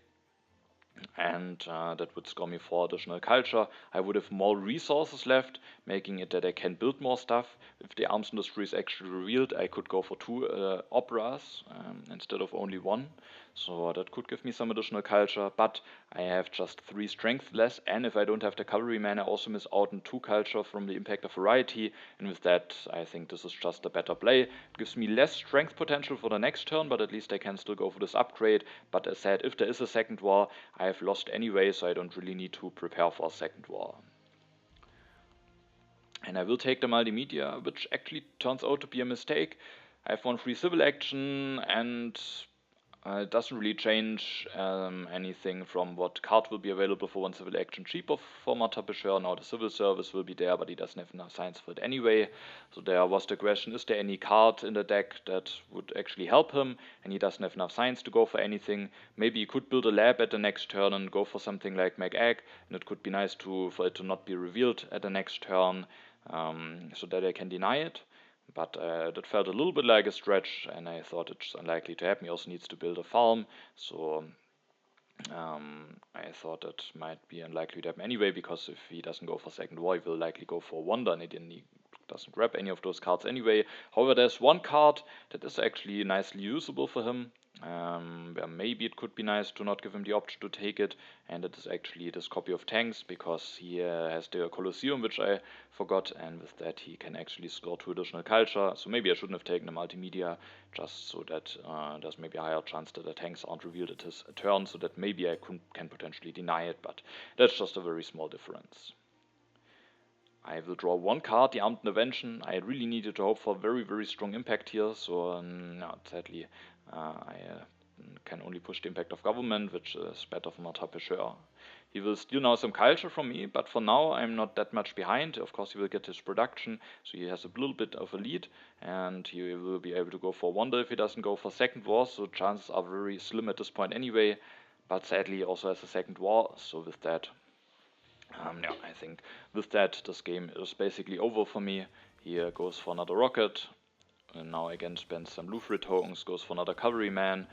and that would score me 4 additional culture. I would have more resources left, making it that I can build more stuff. If the arms industry is actually revealed, I could go for 2 operas instead of only 1, so that could give me some additional culture, but I have just 3 strength less, and if I don't have the cavalryman, I also miss out on 2 culture from the impact of variety, and with that I think this is just a better play. It gives me less strength potential for the next turn, but at least I can still go for this upgrade. But as said, if there is a second war, I have lost anyway, so I don't really need to prepare for a second war. And I will take the multimedia, which actually turns out to be a mistake. I have 1 free civil action, and it doesn't really change anything from what card will be available for 1 civil action cheaper for Martabeshir. Now the civil service will be there, but he doesn't have enough science for it anyway. So there was the question, is there any card in the deck that would actually help him? And he doesn't have enough science to go for anything. Maybe he could build a lab at the next turn and go for something like Mag Egg, and it could be nice for it to not be revealed at the next turn, so that I can deny it. But that felt a little bit like a stretch, and I thought it's unlikely to happen. He also needs to build a farm, so I thought that might be unlikely to happen anyway, because if he doesn't go for second war, he will likely go for Wonder, and he doesn't grab any of those cards anyway. However, there's 1 card that is actually nicely usable for him, where maybe it could be nice to not give him the option to take it, and it is actually this copy of tanks, because he has the Colosseum, which I forgot, and with that he can actually score 2 additional culture. So maybe I shouldn't have taken the multimedia, just so that there's maybe a higher chance that the tanks aren't revealed at his turn, so that maybe I can potentially deny it, but that's just a very small difference. I will draw 1 card, the Armed Intervention. I really needed to hope for very, very strong impact here, so no, sadly I can only push the impact of government, which is better for Martabeshir. He will steal now some culture from me, but for now I'm not that much behind. Of course he will get his production, so he has a little bit of a lead, and he will be able to go for Wonder if he doesn't go for second war, so chances are very slim at this point anyway, but sadly he also has a second war, so with that yeah, I think with that this game is basically over for me. He goes for another rocket, and now again spends some Louvre tokens, goes for another cavalryman,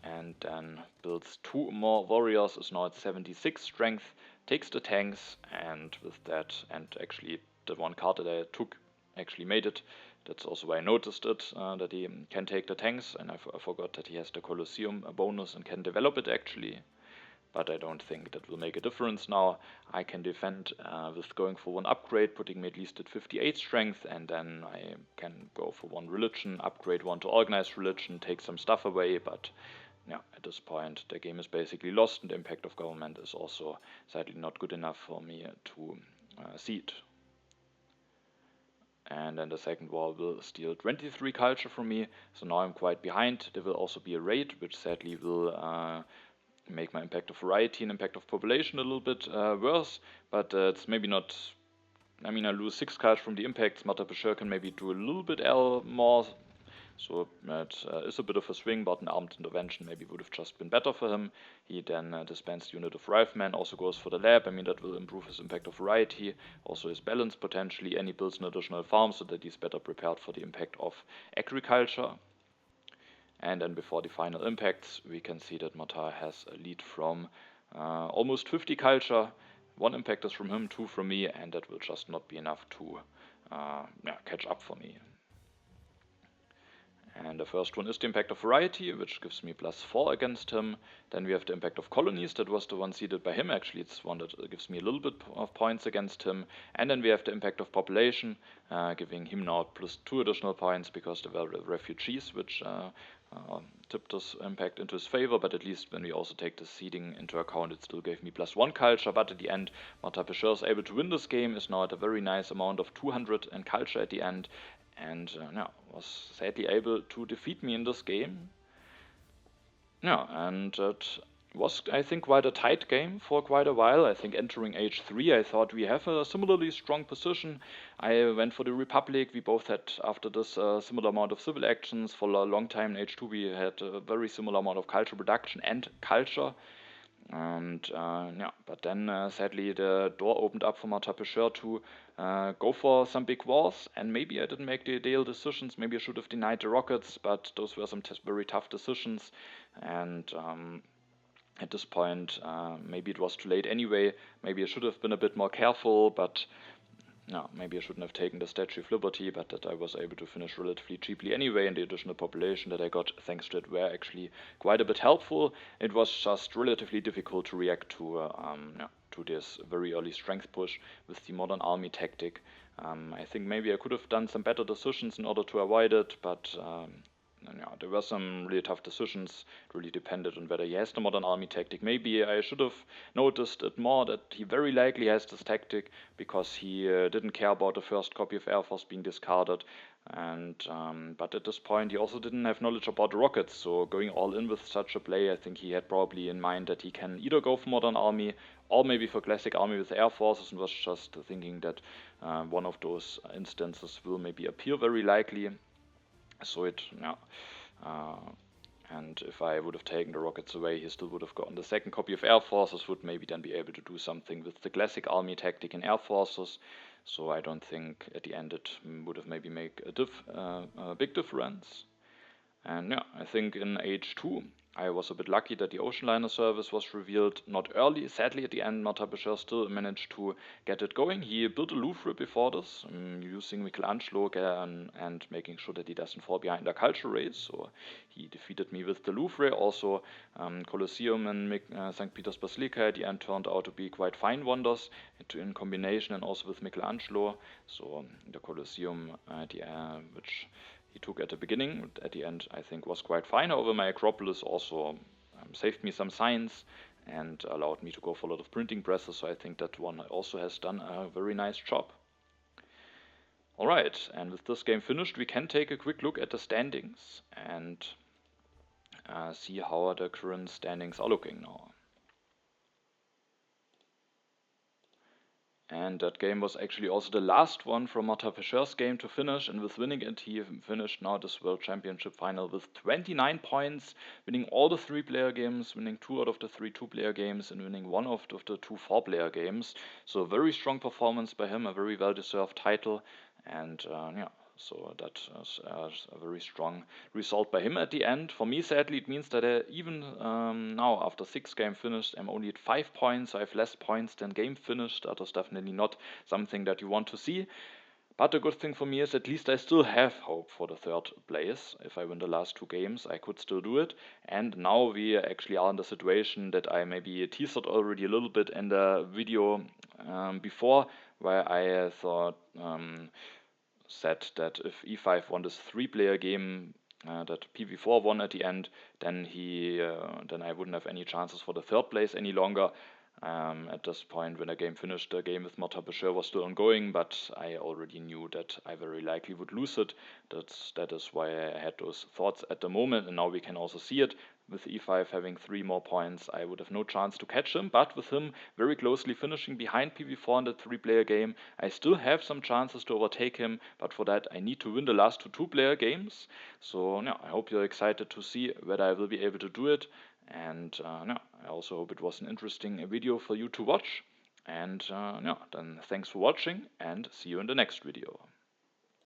and then builds 2 more warriors, is now at 76 strength, takes the tanks, and with that, and actually the 1 card that I took actually made it, That's also why I noticed it, that he can take the tanks, and I forgot that he has the Colosseum bonus and can develop it actually. But I don't think that will make a difference now. I can defend with going for one upgrade, putting me at least at 58 strength, and then I can go for one religion, upgrade one to organized religion, take some stuff away, but yeah, at this point the game is basically lost, and the impact of government is also sadly not good enough for me to see it. And then the second war will steal 23 culture from me, so now I'm quite behind. There will also be a raid, which sadly will make my impact of variety and impact of population a little bit worse, but it's maybe not. I mean, I lose 6 cards from the impacts. Mata Bashir can maybe do a little bit more, so that is a bit of a swing, but an armed intervention maybe would have just been better for him. He then disbands the unit of Rifleman, also goes for the lab. I mean, that will improve his impact of variety, also his balance potentially, and he builds an additional farm so that he's better prepared for the impact of agriculture. And then before the final impacts, we can see that Mata has a lead from almost 50 culture. 1 impact is from him, 2 from me, and that will just not be enough to catch up for me. And the first one is the impact of variety, which gives me +4 against him. Then we have the impact of colonies, that was the one seeded by him. Actually, it's one that gives me a little bit of points against him. And then we have the impact of population, giving him now +2 additional points because there were refugees, which tipped this impact into his favor. But at least when we also take the seeding into account, it still gave me +1 culture. But at the end, Mata Bashir is able to win this game, is now at a very nice amount of 200 in culture at the end. And was sadly able to defeat me in this game. Yeah, and it was, I think, quite a tight game for quite a while. I think entering H3, I thought we have a similarly strong position. I went for the Republic. We both had, after this, a similar amount of civil actions. For a long time in H2, we had a very similar amount of culture production and culture. And but then sadly the door opened up for Mata Bashir to go for some big wars, and maybe I didn't make the ideal decisions. Maybe I should have denied the rockets, but those were some very tough decisions. And at this point, maybe it was too late anyway. Maybe I should have been a bit more careful, but no, maybe I shouldn't have taken the Statue of Liberty, but that I was able to finish relatively cheaply anyway, and the additional population that I got thanks to it were actually quite a bit helpful. It was just relatively difficult to react to this very early strength push with the modern army tactic. I think maybe I could have done some better decisions in order to avoid it, but there were some really tough decisions. It really depended on whether he has the modern army tactic. Maybe I should have noticed it more, that he very likely has this tactic because he didn't care about the first copy of Air Force being discarded. And but at this point he also didn't have knowledge about the rockets, so going all in with such a play, I think he had probably in mind that he can either go for modern army or maybe for classic army with air forces, and was just thinking that one of those instances will maybe appear very likely. So and if I would have taken the rockets away, he still would have gotten the second copy of Air Forces, would maybe then be able to do something with the classic army tactic in Air Forces. So I don't think at the end it would have maybe make a big difference. And I think in H2 I was a bit lucky that the ocean liner service was revealed not early. Sadly, at the end, Mata Bashir still managed to get it going. He built a Louvre before this, using Michelangelo and making sure that he doesn't fall behind a culture race. So he defeated me with the Louvre. Also, Colosseum and St. Peter's Basilica at the end turned out to be quite fine wonders in combination, and also with Michelangelo. So the Colosseum, which he took at the beginning, at the end I think was quite fine. However, my Acropolis also saved me some science and allowed me to go for a lot of printing presses, so I think that one also has done a very nice job. Alright, and with this game finished, we can take a quick look at the standings and see how the current standings are looking now. And that game was actually also the last one from Mata Bashir's game to finish, and with winning it, he finished now this World Championship final with 29 points, winning all the 3-player games, winning 2 out of the 3 2-player games, and winning 1 out of the 2 4-player games. So a very strong performance by him, a very well-deserved title, and so that is a very strong result by him at the end. For me, sadly, it means that even now, after 6 games finished, I'm only at 5 points. So I have less points than game finished. That is definitely not something that you want to see. But the good thing for me is at least I still have hope for the third place. If I win the last two games, I could still do it. And now we actually are in the situation that I maybe teased already a little bit in the video before, where I thought said that if e5 won this three-player game, that pv4 won at the end, then then I wouldn't have any chances for the third place any longer. At this point, when the game finished, the game with Martin Bashir was still ongoing, but I already knew that I very likely would lose it. That is why I had those thoughts at the moment, and now we can also see it. With e5 having 3 more points, I would have no chance to catch him, but with him very closely finishing behind pv4 in the three-player game, I still have some chances to overtake him, but for that I need to win the last two-player games. So yeah, I hope you're excited to see whether I will be able to do it. And yeah, I also hope it was an interesting video for you to watch. And yeah, then thanks for watching and see you in the next video.